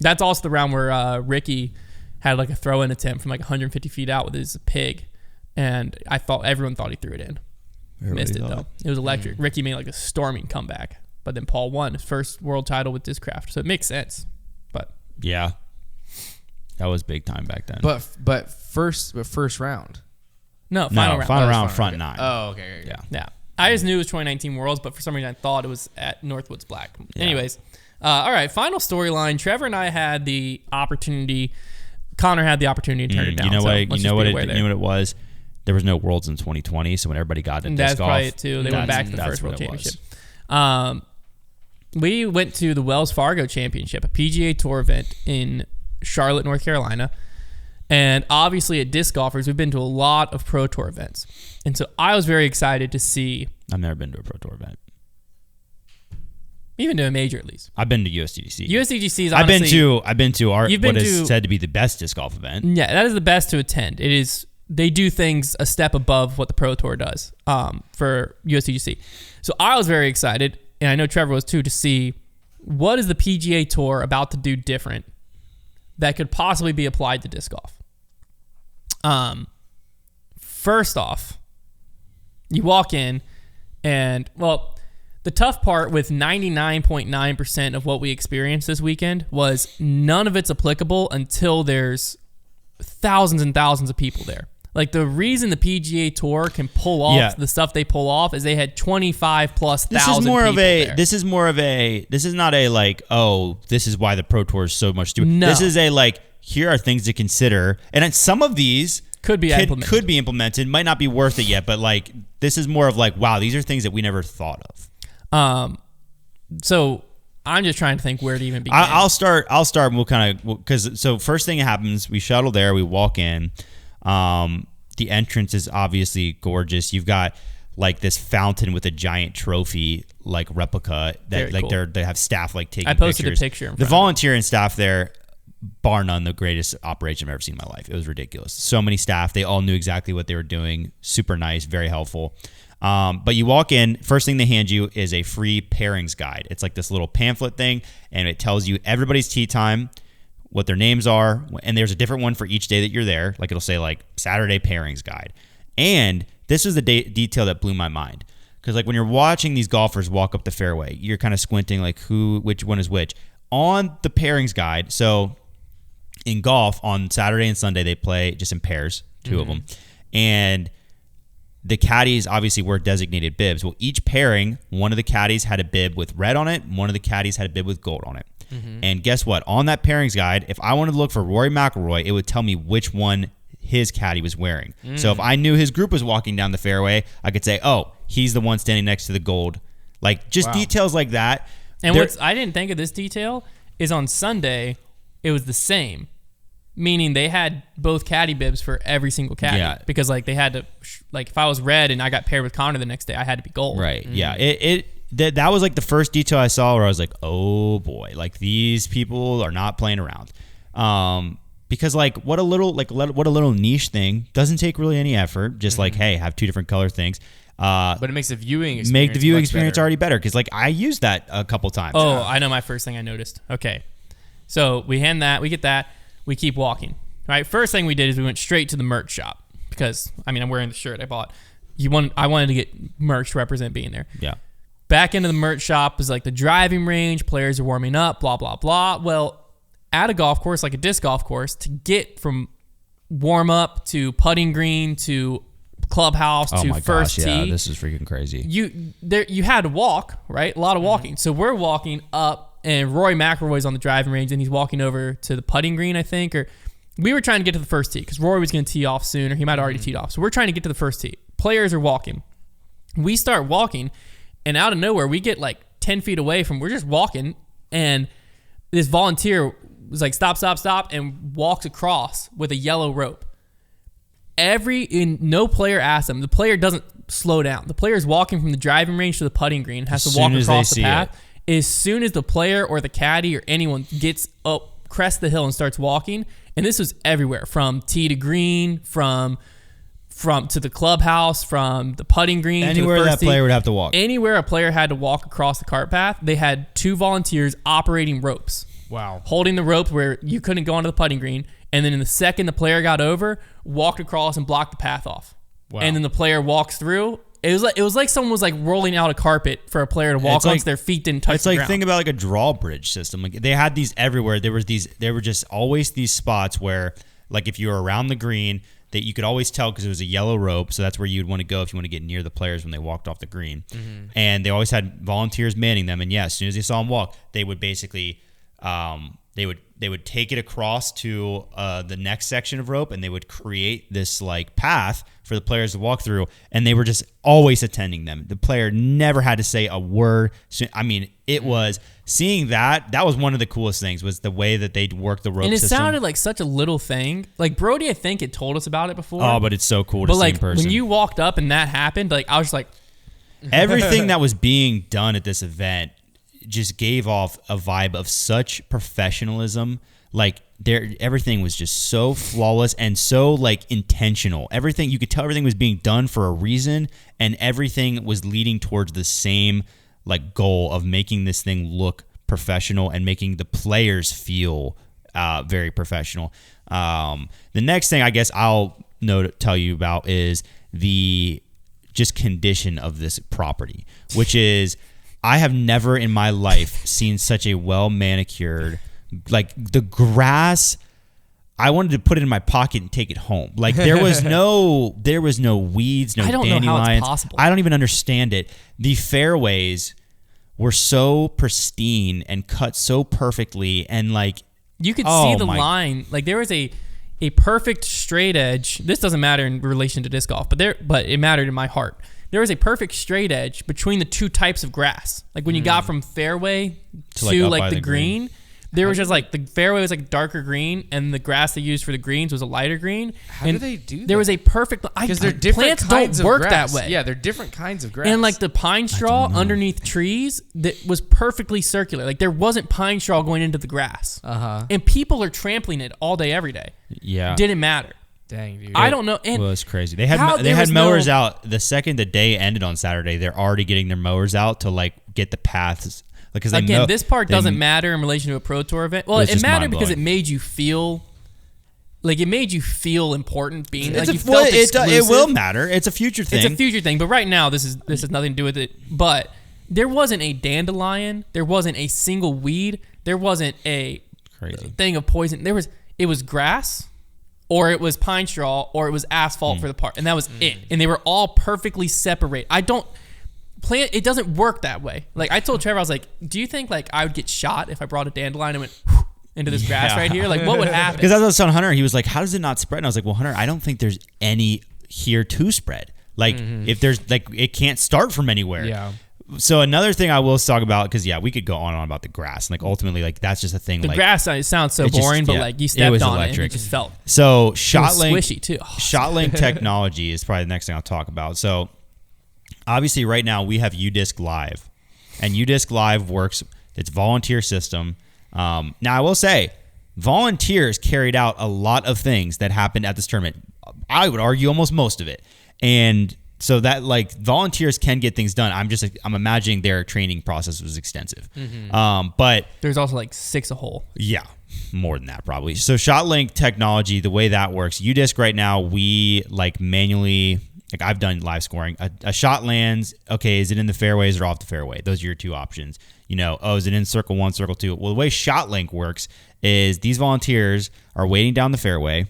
That's also the round where Ricky had like a throw-in attempt from like 150 feet out with his pig, and everyone thought he threw it in. Missed it though. It was electric. Ricky made like a storming comeback, but then Paul won his first world title with Discraft, so it makes sense. But Yeah. That was big time back then. but first round. no, final round. Final round, front 9. Oh, okay. Yeah. Yeah. I just knew it was 2019 Worlds, but for some reason I thought it was at Northwoods Black. Anyways, all right, final storyline. Trevor and I had the opportunity. Konner had the opportunity to turn it down. You know what? So You know what it was? There was no Worlds in 2020, so when everybody got into that's disc golf, probably it too. They went back to the first World what it was. Championship. We went to the Wells Fargo Championship, a PGA Tour event in Charlotte, North Carolina. And obviously at Disc Golfers, we've been to a lot of Pro Tour events. And so I was very excited to see. I've never been to a Pro Tour event. Even to a major at least. I've been to USDGC. USDGC is honestly... I've been to what is said to be the best disc golf event. Yeah, that is the best to attend. It is. They do things a step above what the Pro Tour does for USDGC. So I was very excited, and I know Trevor was too, to see what is the PGA Tour about to do different that could possibly be applied to disc golf. First off, you walk in, and well, the tough part with 99.9% of what we experienced this weekend was none of it's applicable until there's thousands and thousands of people there. Like, the reason the PGA Tour can pull off the stuff they pull off is they had 25 plus thousand people there. This is not a like, oh, this is why the Pro Tour is so much stupid. No. This is a like, here are things to consider. And some of these could be implemented. Might not be worth it yet, but like, this is more of like, wow, these are things that we never thought of. So I'm just trying to think where to even begin. I'll start. And we'll kind of, because so first thing that happens, we shuttle there, we walk in. The entrance is obviously gorgeous. You've got like this fountain with a giant trophy, like replica that Very cool. they have staff like taking. I posted pictures. a picture. The volunteer and staff there, bar none, the greatest operation I've ever seen in my life. It was ridiculous. So many staff. They all knew exactly what they were doing. Super nice, very helpful. But you walk in, first thing they hand you is a free pairings guide. It's like this little pamphlet thing, and it tells you everybody's tee time, what their names are, and there's a different one for each day that you're there. Like, it'll say like Saturday pairings guide. And this is the detail that blew my mind. Because like when you're watching these golfers walk up the fairway, you're kind of squinting like which one is which. On the pairings guide, so in golf on Saturday and Sunday, they play just in pairs, two of them. And the caddies obviously were designated bibs. Well, each pairing, one of the caddies had a bib with red on it. One of the caddies had a bib with gold on it. And guess what? On that pairings guide, if I wanted to look for Rory McIlroy, it would tell me which one his caddy was wearing. So if I knew his group was walking down the fairway, I could say, oh, he's the one standing next to the gold. Like, just details like that. And what I didn't think of this detail is on Sunday, it was the same. Meaning they had both caddy bibs for every single caddy. Yeah. Because, like, they had to, like, if I was red and I got paired with Konner the next day, I had to be gold. Right. Yeah. That was like the first detail I saw where I was like, oh boy, like these people are not playing around. Because like what a little niche thing, doesn't take really any effort. Just like, hey, have two different color things. But it makes the viewing experience already better. Because like I used that a couple times. Oh, I know my first thing I noticed. Okay. So we get that, we keep walking. Right. First thing we did is we went straight to the merch shop because I'm wearing the shirt I bought. I wanted to get merch to represent being there. Yeah. Back into the merch shop is like the driving range. Players are warming up, blah, blah, blah. Well, at a golf course, like a disc golf course, to get from warm up to putting green to clubhouse to first tee. Yeah, this is freaking crazy. You had to walk, right? A lot of walking. So we're walking up, and Rory McIlroy's on the driving range, and he's walking over to the putting green, I think. Or we were trying to get to the first tee because Rory was going to tee off sooner. He might have already teed off. So we're trying to get to the first tee. Players are walking. We start walking. And out of nowhere, we get like 10 feet away from, we're just walking, and this volunteer was like, stop, and walks across with a yellow rope. No player asks him. The player doesn't slow down. The player is walking from the driving range to the putting green, has to walk across the path. As soon as the player or the caddy or anyone gets up, crests the hill and starts walking, and this was everywhere, from tee to green, from to the clubhouse, from the putting green, anywhere to the first that player would have to walk. Anywhere a player had to walk across the cart path, they had two volunteers operating ropes. Wow. Holding the rope where you couldn't go onto the putting green, and then in the second the player got over, walked across and blocked the path off. Wow. And then the player walks through. It was like someone was like rolling out a carpet for a player to walk on, so their feet didn't touch the ground. It's like, think about like a drawbridge system. Like they had these everywhere. There were just always these spots where, like, if you were around the green, that you could always tell because it was a yellow rope, so that's where you'd want to go if you want to get near the players when they walked off the green. Mm-hmm. And they always had volunteers manning them. And yeah, as soon as they saw them walk, they would basically they would take it across to the next section of rope, and they would create this like path for the players to walk through. And they were just always attending them. The player never had to say a word. So, it was seeing that was one of the coolest things, was the way that they'd work the rope system. And it sounded like such a little thing. Like Brody, I think, had told us about it before. Oh, but it's so cool to see in person. When you walked up and that happened, like I was just like, everything that was being done at this event just gave off a vibe of such professionalism. Like everything was just so flawless and so like intentional. Everything, you could tell everything was being done for a reason, and everything was leading towards the same like goal of making this thing look professional and making the players feel very professional. The next thing I guess I'll tell you about is the just condition of this property, which is, I have never in my life seen such a well manicured, like the grass. I wanted to put it in my pocket and take it home. Like there was no weeds, no dandelions. I don't know how it's possible. I don't even understand it. The fairways were so pristine and cut so perfectly, and like you could see the line. Like there was a perfect straight edge. This doesn't matter in relation to disc golf, but it mattered in my heart. There was a perfect straight edge between the two types of grass. Like when you got from fairway to like the green, there was just like the fairway was like darker green, and the grass they used for the greens was a lighter green. How do they do that? There was a perfect, because they're different plants kinds don't of work grass. that way. Yeah, they're different kinds of grass. And like the pine straw underneath trees that was perfectly circular. Like there wasn't pine straw going into the grass. And people are trampling it all day, every day. Yeah, didn't matter. Dang, dude. I don't know. And well, it's crazy. They had mowers out the second the day ended on Saturday. They're already getting their mowers out to like get the paths. Because again, this part doesn't matter in relation to a Pro Tour event. Well, it mattered because it made you feel important. Being like you felt exclusive. It will matter. It's a future thing. It's a future thing. But right now, this has nothing to do with it. But there wasn't a dandelion. There wasn't a single weed. There wasn't a thing of poison. It was grass, or it was pine straw, or it was asphalt for the part, and that was it. And they were all perfectly separate. It doesn't work that way. Like I told Trevor, I was like, do you think like I would get shot if I brought a dandelion and went into this grass right here? Like, what would happen? Because as I was telling Hunter, he was like, how does it not spread? And I was like, well, Hunter, I don't think there's any here to spread. Like, if there's, like, it can't start from anywhere. Yeah. So another thing I will talk about, because, we could go on and on about the grass. Like, ultimately, like, that's just a thing. The like, grass, it sounds so boring, but, like, you stepped on it and it just felt so ShotLink, squishy, too. Oh, ShotLink technology is probably the next thing I'll talk about. So, obviously, right now, we have UDisc Live. And UDisc Live works, it's volunteer system. Now, I will say, volunteers carried out a lot of things that happened at this tournament. I would argue almost most of it. And so that, like, volunteers can get things done. I'm imagining their training process was extensive. But there's also like 6 a hole. Yeah, more than that probably. So ShotLink technology, the way that works, UDisc right now, we like manually, like I've done live scoring. A shot lands, okay, is it in the fairways or off the fairway? Those are your 2 options. Is it in circle 1, circle 2? Well, the way ShotLink works is these volunteers are waiting down the fairway.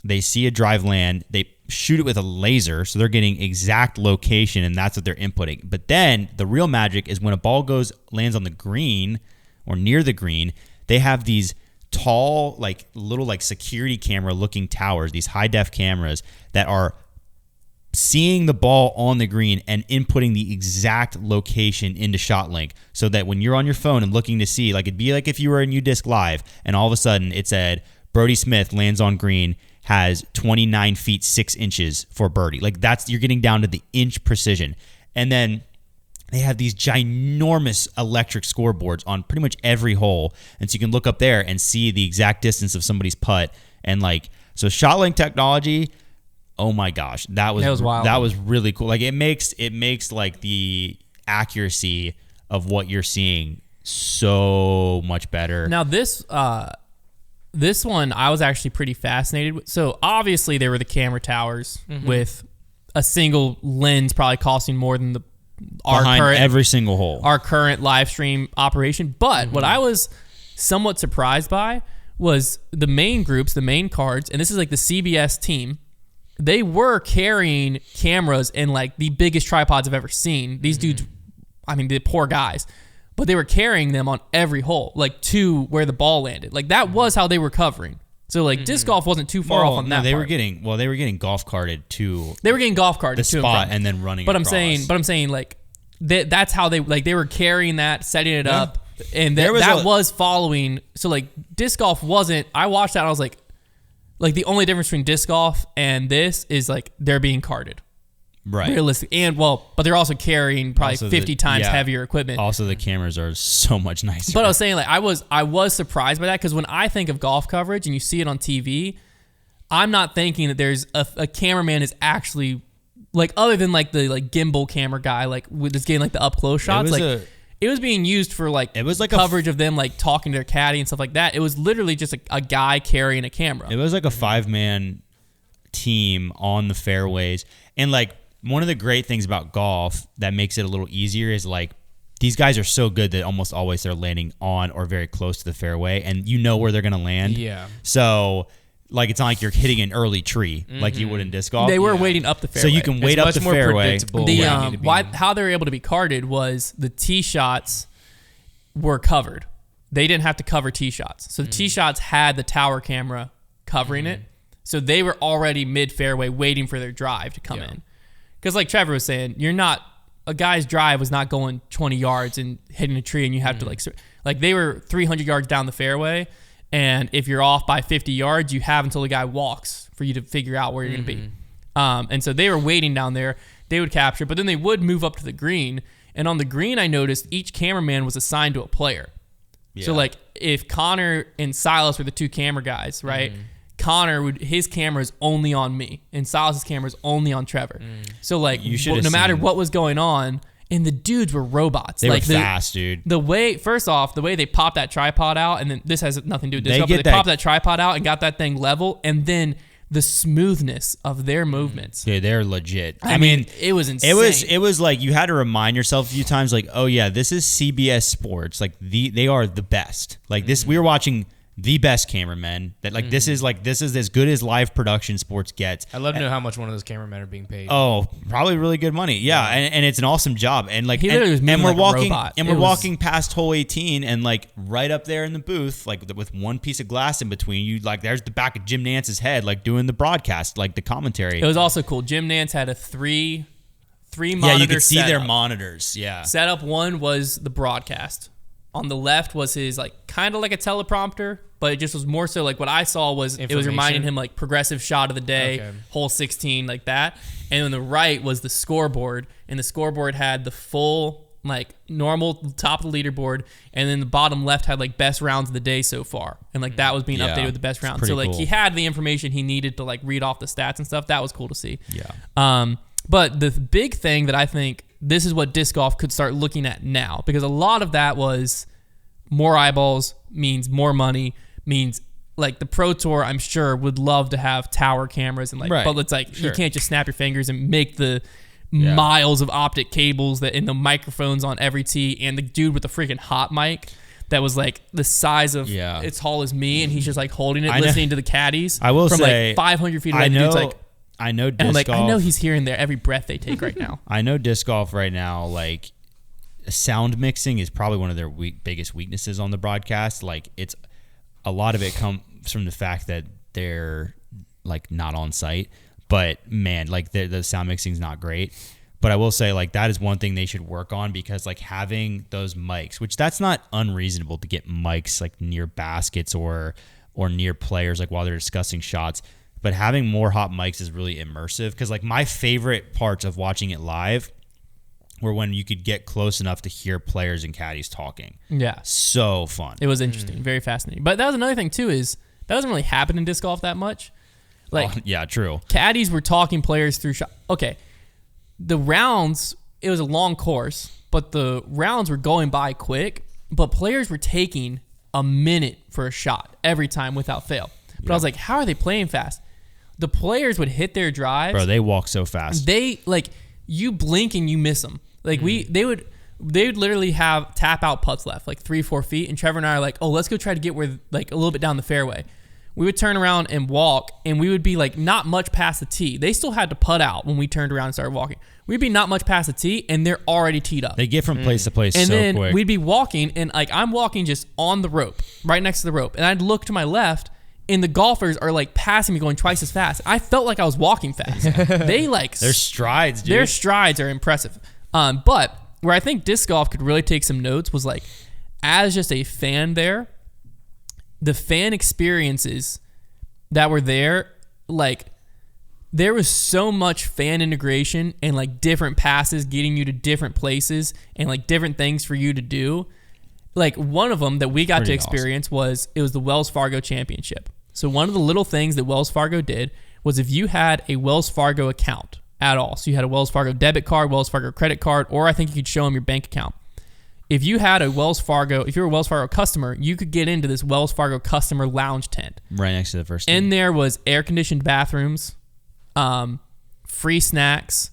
They see a drive land. They shoot it with a laser, so they're getting exact location, and that's what they're inputting. But then the real magic is when a ball lands on the green or near the green, they have these tall, like little like security camera looking towers, these high def cameras that are seeing the ball on the green and inputting the exact location into ShotLink, so that when you're on your phone and looking to see, like, it'd be like if you were in UDisc Live and all of a sudden it said Brody Smith lands on green, has 29 feet 6 inches for birdie. Like, you're getting down to the inch precision. And then they have these ginormous electric scoreboards on pretty much every hole. And so you can look up there and see the exact distance of somebody's putt. And like, so ShotLink technology, oh my gosh, that was wild. That was really cool. Like, it makes like the accuracy of what you're seeing so much better. Now this one I was actually pretty fascinated with. So obviously there were the camera towers with a single lens probably costing more than every single hole. Our current live stream operation. But what I was somewhat surprised by was the main groups, the main cards, and this is like the CBS team. They were carrying cameras and like the biggest tripods I've ever seen. These dudes, I mean, the poor guys. But they were carrying them on every hole, like to where the ball landed. Like, that was how they were covering. So, like, disc golf wasn't too far off on that. They were getting golf carted to. They were getting golf carted the spot and then running. But across. I'm saying, like, that's how they were carrying that, setting it up, and that was following. So, like, disc golf wasn't. I watched that. And I was like, the only difference between disc golf and this is like they're being carted. Right. Realistic. But they're also carrying probably 50 times heavier equipment. Also, the cameras are so much nicer. But I was saying, like, I was surprised by that, because when I think of golf coverage and you see it on TV, I'm not thinking that there's a cameraman is actually, like, other than like the like gimbal camera guy, like with this getting like the up close shots, it was being used for like it was like coverage of them like talking to their caddy and stuff like that. It was literally just a guy carrying a camera. It was like a 5-man team on the fairways. And like, one of the great things about golf that makes it a little easier is like, these guys are so good that almost always they're landing on or very close to the fairway, and you know where they're going to land. Yeah. So, like, it's not like you're hitting an early tree like you would in disc golf. They were waiting up the fairway. So you can wait up the fairway. How they were able to be carded was the tee shots were covered. They didn't have to cover tee shots. So the tee shots had the tower camera covering it. So they were already mid fairway waiting for their drive to come in. Because like Trevor was saying, a guy's drive was not going 20 yards and hitting a tree, and you have to like they were 300 yards down the fairway, and if you're off by 50 yards, you have until the guy walks for you to figure out where you're going to be. And so they were waiting down there. They would capture, but then they would move up to the green, and on the green I noticed each cameraman was assigned to a player. Yeah. So like if Konner and Silas were the 2 camera guys, right? Konner his camera is only on me, and Silas's camera is only on Trevor. So like, no matter what was going on, and the dudes were robots. They were fast, dude. The way they popped that tripod out, and then this has nothing to do with this, but they popped that tripod out and got that thing level, and then the smoothness of their movements. Yeah, they're legit. I mean, it was insane. It was like you had to remind yourself a few times, like, oh yeah, this is CBS Sports. Like they are the best. Like this, we were watching the best cameramen. That like this is as good as live production sports gets. I'd love to know how much one of those cameramen are being paid. Oh, probably really good money. Yeah, and it's an awesome job. And like, He literally was moving we're like a walking, robot. and It we're was- walking past hole 18, and like right up there in the booth, like with one piece of glass in between you, like there's the back of Jim Nance's head, like doing the broadcast, like the commentary. It was also cool. Jim Nance had a three monitor Yeah, you could see their setup. monitors. Yeah. Setup one was the broadcast. On the left was his like kind of like a teleprompter, but it just was more so like what I saw was it was reminding him like progressive shot of the day, hole 16, like that. And on the right was the scoreboard, and the scoreboard had the full like normal top of the leaderboard, and then the bottom left had like best rounds of the day so far, and like that was being Yeah, updated with the best rounds. pretty So like cool. he had the information he needed to like read off the stats and stuff. That was cool to see. Yeah. But the big thing that I think this is what disc golf could start looking at now, because a lot of that was more eyeballs means more money, means like the Pro Tour, I'm sure, would love to have tower cameras and like, Right. but it's like Sure. you can't just snap your fingers and make the miles of optic cables that in the microphones on every tee, and the dude with the freaking hot mic that was like the size of its tall as me, and he's just like holding it, listening to the caddies. I will from say, like 500 feet away. The dude's like, I know disc and I'm like, golf. I know he's hearing their every breath they take right now. I know disc golf right now, like sound mixing is probably one of their biggest weaknesses on the broadcast. Like it's a lot of it comes from the fact that they're like not on site, but man, like the sound mixing is not great. But I will say like that is one thing they should work on, because like having those mics, which that's not unreasonable to get mics like near baskets or near players, like while they're discussing shots. But having more hot mics is really immersive, because like my favorite parts of watching it live were when you could get close enough to hear players and caddies talking. Yeah. So fun. It was interesting, very fascinating. But that was another thing too, is that doesn't really happen in disc golf that much. Like, yeah, true. Caddies were talking players through shot. Okay, the rounds, it was a long course, but the rounds were going by quick, but players were taking a minute for a shot every time without fail. But I was like, how are they playing fast? The players would hit their drives. Bro, they walk so fast. They like, you blink and you miss them. Like they would literally have tap out putts left, like 3-4 feet, and Trevor and I are like, oh, let's go try to get where like a little bit down the fairway. We would turn around and walk, and we would be like not much past the tee. They still had to putt out when we turned around and started walking. We'd be not much past the tee, and they're already teed up. They get from place to place And so then quick. we'd be walking, and like I'm walking just on the rope, right next to the rope, and I'd look to my left, and the golfers are like passing me, going twice as fast. I felt like I was walking fast. They like Their strides, dude. their strides are impressive. But where I think disc golf could really take some notes was like, as just a fan there, the fan experiences that were there, like there was so much fan integration and like different passes getting you to different places and like different things for you to do. Like one of them that we got to experience was the Wells Fargo Championship. So one of the little things that Wells Fargo did was, if you had a Wells Fargo account at all, so you had a Wells Fargo debit card, Wells Fargo credit card, or I think you could show them your bank account. If you had a Wells Fargo, if you're a Wells Fargo customer, you could get into this Wells Fargo customer lounge tent. Right next to the first In tee. there was air-conditioned bathrooms, free snacks,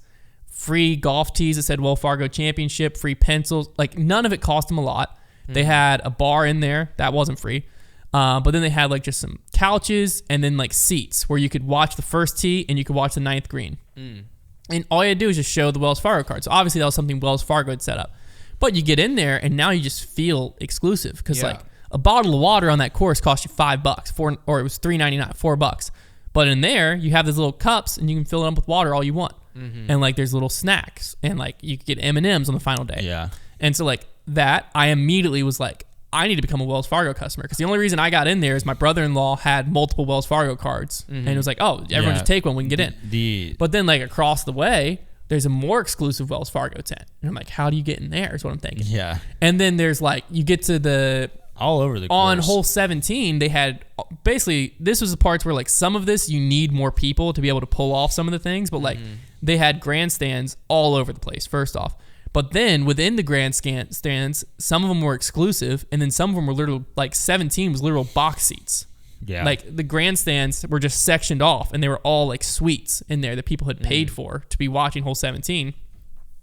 free golf tees that said Wells Fargo Championship, free pencils. Like none of it cost them a lot. They had a bar in there that wasn't free. But then they had like just some couches and then like seats where you could watch the first tee and you could watch the ninth green. And all you had to do is just show the Wells Fargo card. So obviously that was something Wells Fargo had set up. But you get in there and now you just feel exclusive, because like a bottle of water on that course cost you $5, or it was $3.99, $4. But in there you have these little cups and you can fill it up with water all you want. And like there's little snacks, and like you could get M&Ms on the final day. Yeah. And so like that, I immediately was like, I need to become a Wells Fargo customer, because the only reason I got in there is my brother-in-law had multiple Wells Fargo cards, and it was like, oh, everyone just take one, we can get in. But then like across the way, there's a more exclusive Wells Fargo tent, and I'm like, how do you get in there? Is what I'm thinking. Yeah. And then there's like, you get to the all over the course. On hole 17, they had basically, this was the parts where like some of this you need more people to be able to pull off some of the things, but like they had grandstands all over the place. First off. But then within the grandstands, some of them were exclusive, and then some of them were literal, like 17 was literal box seats. Yeah. Like the grandstands were just sectioned off, and they were all like suites in there that people had paid for to be watching hole 17.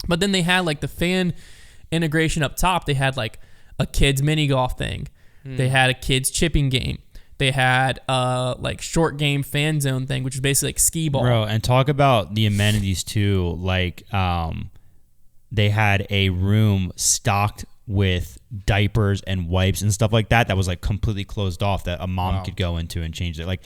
But then they had like the fan integration up top. They had like a kids mini golf thing. They had a kids chipping game. They had like short game fan zone thing, which is basically like skee ball. Bro, and talk about the amenities too. Like, they had a room stocked with diapers and wipes and stuff like that was like completely closed off that a mom could go into and change it. Like,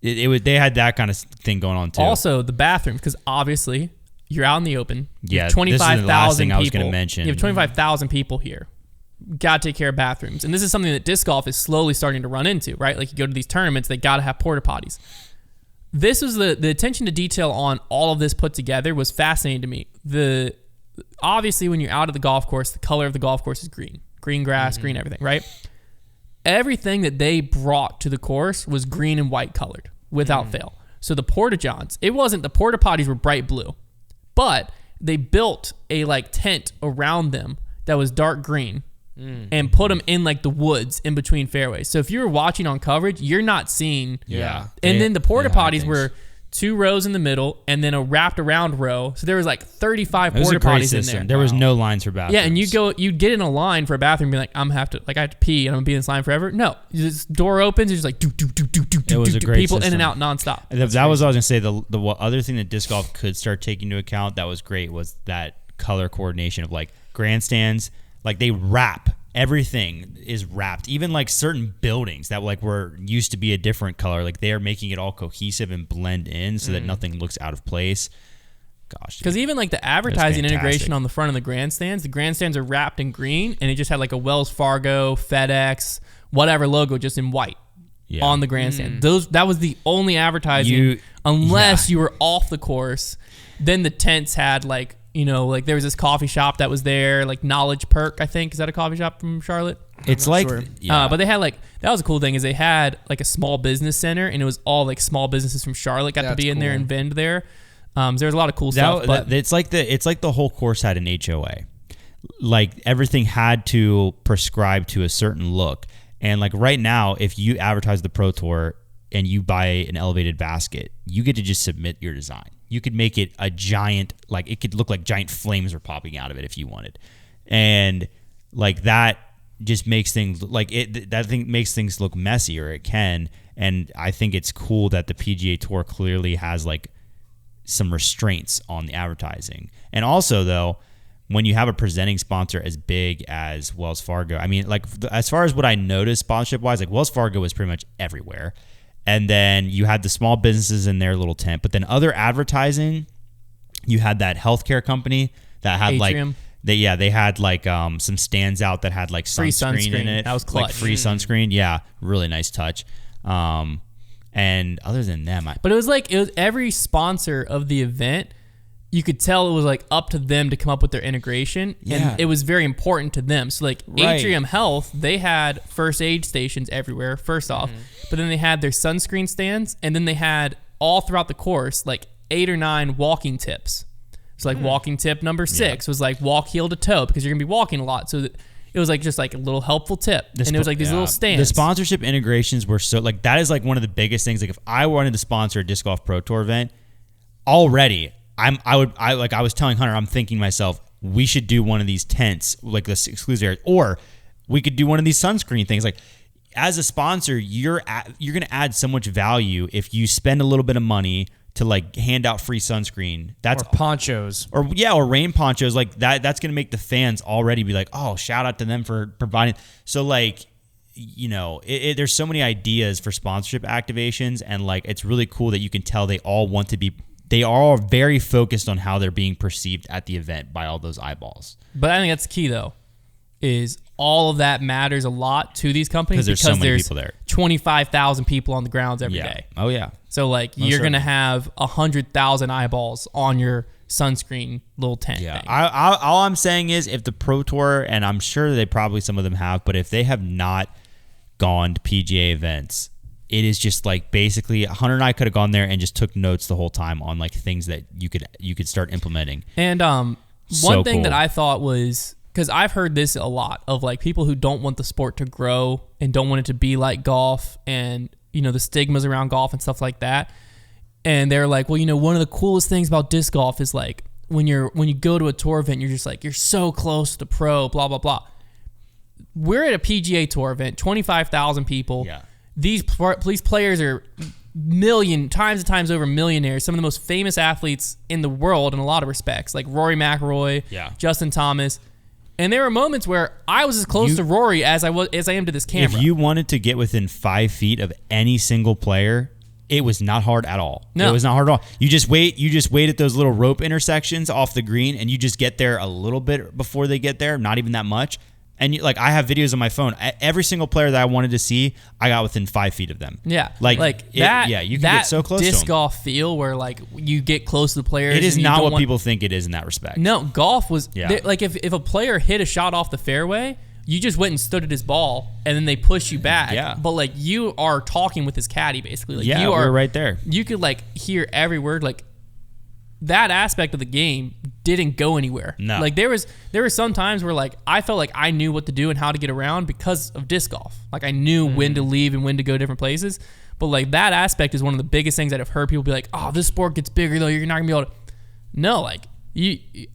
they had that kind of thing going on too. Also, the bathrooms, because obviously you're out in the open. Yeah, 25,000 people. I was going to mention. You have 25,000 people here. Got to take care of bathrooms. And this is something that disc golf is slowly starting to run into, right? Like, you go to these tournaments, they got to have porta potties. This was the attention to detail on all of this put together was fascinating to me. Obviously, when you're out at the golf course, the color of the golf course is green. Green grass, green everything, right? Everything that they brought to the course was green and white colored without fail. So the porta johns, the porta potties were bright blue, but they built a like tent around them that was dark green and put them in like the woods in between fairways. So if you were watching on coverage, you're not seeing. Yeah. And then the porta potties were 2 rows in the middle and then a wrapped around row. So there was like 35 porta potties in there. There was no lines for bathrooms. Yeah, and you'd get in a line for a bathroom and be like, I have to pee and I'm gonna be in this line forever. No. This door opens, it's just like It was a great people system. in and out nonstop. That was what I was gonna say. The other thing that disc golf could start taking into account that was great was that color coordination of like grandstands. Like, they wrap. Everything is wrapped. Even like certain buildings that like were used to be a different color, like they are making it all cohesive and blend in so that nothing looks out of place. Gosh, because even like the advertising integration on the front of the grandstands are wrapped in green, and it just had like a Wells Fargo, FedEx, whatever logo just in white on the grandstand. That was the only advertising, unless you were off the course. Then the tents had like, like there was this coffee shop that was there, like Knowledge Perk, I think. Is that a coffee shop from Charlotte? It's like, sure. But they had like, that was a cool thing, is they had like a small business center, and it was all like small businesses from Charlotte got to be in there and vend there. So there was a lot of cool stuff. But it's like the whole course had an HOA. Like, everything had to prescribe to a certain look. And like right now, if you advertise the Pro Tour and you buy an elevated basket, you get to just submit your design. You could make it a giant, like it could look like giant flames were popping out of it if you wanted. And like that just makes things like that thing makes things look messier. It can. And I think it's cool that the PGA Tour clearly has like some restraints on the advertising. And also though, when you have a presenting sponsor as big as Wells Fargo, I mean, like as far as what I noticed sponsorship wise, like Wells Fargo was pretty much everywhere. And then you had the small businesses in their little tent. But then other advertising, you had that healthcare company that had Atrium. they had like some stands out that had like sunscreen in it. That was clutch. Like free sunscreen. Yeah, really nice touch. And other than them, but it was every sponsor of the event. You could tell it was like up to them to come up with their integration, and it was very important to them. So like Atrium Health, they had first aid stations everywhere, first off, but then they had their sunscreen stands, and then they had all throughout the course like 8 or 9 walking tips. So like walking tip number 6 was like walk heel to toe, because you're gonna be walking a lot. So it was like just like a little helpful tip, and it was like these little stands. The sponsorship integrations were so like that is like one of the biggest things. Like if I wanted to sponsor a disc golf Pro Tour event, already. I was telling Hunter, I'm thinking to myself, we should do one of these tents, like this exclusive area, or we could do one of these sunscreen things. Like, as a sponsor, you're going to add so much value if you spend a little bit of money to like hand out free sunscreen. That's or ponchos, or rain ponchos. Like that. That's going to make the fans already be like, oh, shout out to them for providing. So like, there's so many ideas for sponsorship activations, and like it's really cool that you can tell they all want to be. They are all very focused on how they're being perceived at the event by all those eyeballs. But I think that's key, though, is all of that matters a lot to these companies because there's so many people there. 25,000 people on the grounds every day. Oh, yeah. So, like, you're going to have 100,000 eyeballs on your sunscreen little tent thing. All I'm saying is if the Pro Tour, and I'm sure they probably some of them have, but if they have not gone to PGA events, it is just like basically Hunter and I could have gone there and just took notes the whole time on like things that you could start implementing. And one thing that I thought was, because I've heard this a lot of like people who don't want the sport to grow and don't want it to be like golf, and the stigmas around golf and stuff like that. And they're like, well, one of the coolest things about disc golf is like when you go to a tour event, you're just like, you're so close to the pro, blah blah blah. We're at a PGA Tour event, 25,000 people. Yeah. these players are times over millionaires, some of the most famous athletes in the world in a lot of respects, like Rory McIlroy, Justin Thomas. And there were moments where I was as close to Rory as I am to this camera. If you wanted to get within 5 feet of any single player, it was not hard at all. No. It was not hard at all. You just wait at those little rope intersections off the green, and you just get there a little bit before they get there, not even that much. And I have videos on my phone. Every single player that I wanted to see, I got within 5 feet of them. Yeah, you can get so close to them. Disc golf feel where like you get close to the players. It is not what people think it is in that respect. No, golf was like if a player hit a shot off the fairway, you just went and stood at his ball, and then they push you back. Yeah. But like you are talking with his caddy basically. Like, we're right there. You could like hear every word. Like that aspect of the game didn't go anywhere. No. Like there were some times where like I felt like I knew what to do and how to get around because of disc golf. Like I knew when to leave and when to go different places. But like that aspect is one of the biggest things that I've heard people be like, "Oh, this sport gets bigger though. You're not gonna be able to." No, like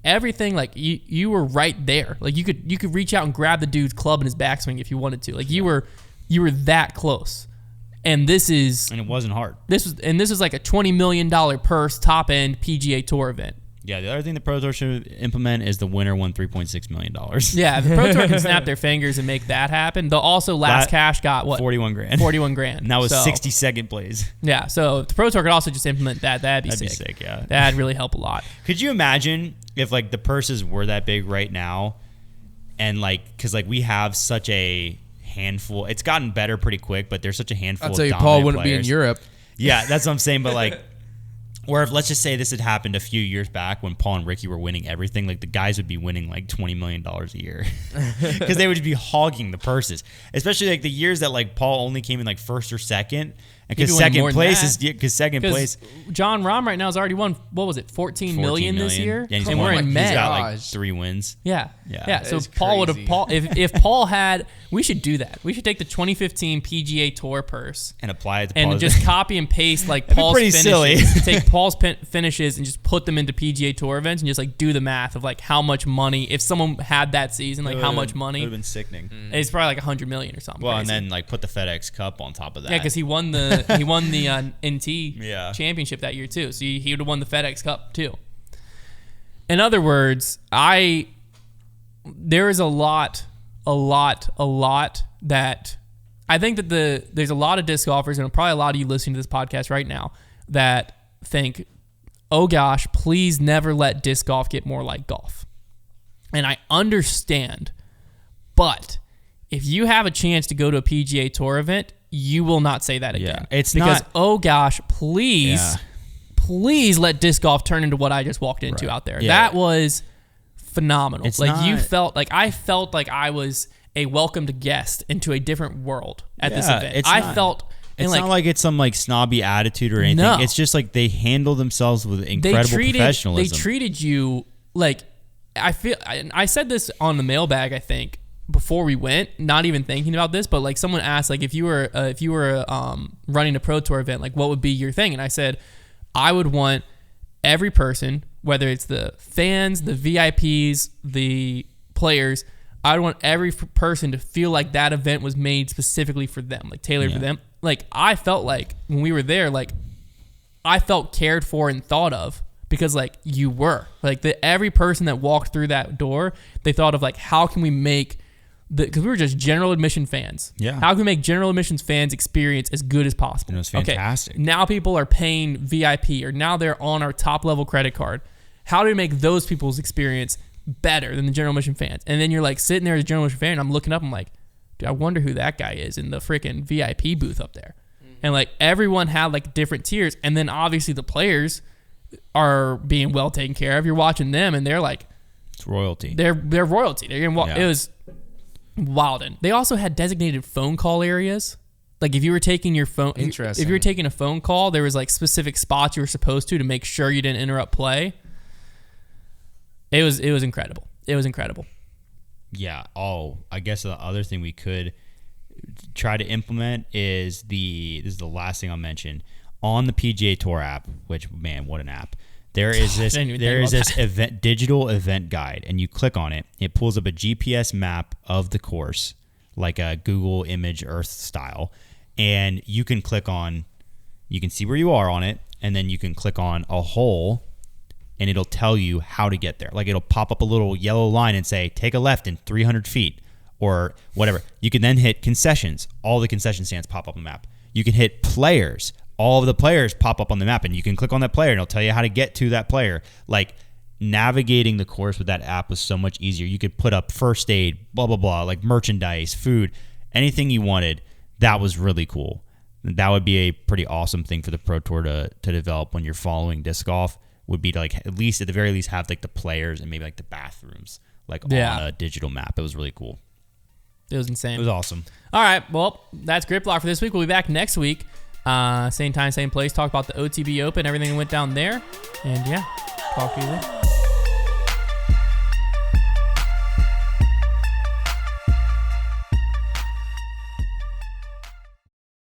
everything. Like you were right there. Like you could reach out and grab the dude's club in his backswing if you wanted to. Like you were that close. And it wasn't hard. This was like a $20 million purse top end PGA Tour event. Yeah, the other thing the Pro Tour should implement is the winner won $3.6 million. Yeah, if the Pro Tour can snap their fingers and make that happen, they'll also cash got what? 41 grand. 41 grand. And that was 60-second plays. Yeah, so if the Pro Tour could also just implement that, that'd be sick. Yeah. That'd really help a lot. Could you imagine if like the purses were that big right now, and like because like we have such a handful. It's gotten better pretty quick, but there's such a handful. I'll tell you, of Paul wouldn't players. be in Europe. Yeah, that's what I'm saying. But like, or if let's just say this had happened a few years back when Paul and Ricky were winning everything, like the guys would be winning like $20 million a year because they would be hogging the purses. Especially like the years that like Paul only came in like first or second. Because second place. John Rahm right now has already won. What was it? 14 million this year, yeah, and we're in May. He's got like 3 wins. Yeah. So is Paul would have. crazy. If Paul had, we should do that. We should take the 2015 PGA Tour purse And apply it to and Paul's. just copy and paste like That'd be Paul's pretty finishes. silly. Take Paul's finishes and just put them into PGA Tour events and just like do the math of like how much money if someone had that season, like how much money. It would have been sickening. It's probably like 100 million or something. Well, crazy. and then like put the FedEx Cup on top of that. Yeah, because he won the NT championship that year too. So he would have won the FedEx Cup too. In other words, there is a lot that I think that there's a lot of disc golfers and probably a lot of you listening to this podcast right now that think, oh gosh, please never let disc golf get more like golf. And I understand, but if you have a chance to go to a PGA Tour event, you will not say that again. It's because, not, oh gosh, please let disc golf turn into what I just walked into out there. Yeah. That was phenomenal. It's like not, you felt like I felt like I was a welcomed guest into a different world at this event. It's not like it's some like snobby attitude or anything. No. It's just like they handle themselves with incredible professionalism. They treated you like I said this on the mailbag, I think, before we went, not even thinking about this, but like someone asked like if you were running a Pro Tour event, like what would be your thing? And I said I would want every person, whether it's the fans, the VIPs, the players, I would want every person to feel like that event was made specifically for them, like tailored for them. Like I felt like when we were there, like I felt cared for and thought of because like you were like every person that walked through that door, they thought of like how can we make because we were just general admission fans. Yeah. How can we make general admissions fans experience as good as possible? And it was fantastic. Okay, now people are paying VIP or now they're on our top level credit card. How do we make those people's experience better than the general admission fans? And then you're like sitting there as a general admission fan and I'm looking up, I'm like, dude, I wonder who that guy is in the freaking VIP booth up there. And like everyone had like different tiers. And then obviously the players are being well taken care of. You're watching them and they're like, it's royalty. They're royalty. They're getting It was wild. And they also had designated phone call areas. Like if you were taking your phone, Interesting. If you were taking a phone call, there was like specific spots you were supposed to make sure you didn't interrupt play. It was incredible. It was incredible. Yeah. Oh, I guess the other thing we could try to implement is this is the last thing I'll mention on the PGA Tour app. Which man, what an app! There is this digital event guide, and you click on it. It pulls up a GPS map of the course, like a Google Image Earth style, and you can see where you are on it, and then you can click on a hole, and it'll tell you how to get there. Like it'll pop up a little yellow line and say, take a left in 300 feet or whatever. You can then hit concessions. All the concession stands pop up on the map. You can hit players. All of the players pop up on the map, and you can click on that player, and it'll tell you how to get to that player. Like navigating the course with that app was so much easier. You could put up first aid, blah, blah, blah, like merchandise, food, anything you wanted. That was really cool. That would be a pretty awesome thing for the Pro Tour to develop when you're following disc golf, would be to like at the very least have like the players and maybe like the bathrooms like on a digital map. It was really cool. It was insane. It was awesome. All right, well, that's Grip Block for this week. We'll be back next week. Same time, same place. Talk about the OTB Open, everything that went down there. And yeah, talk to you then.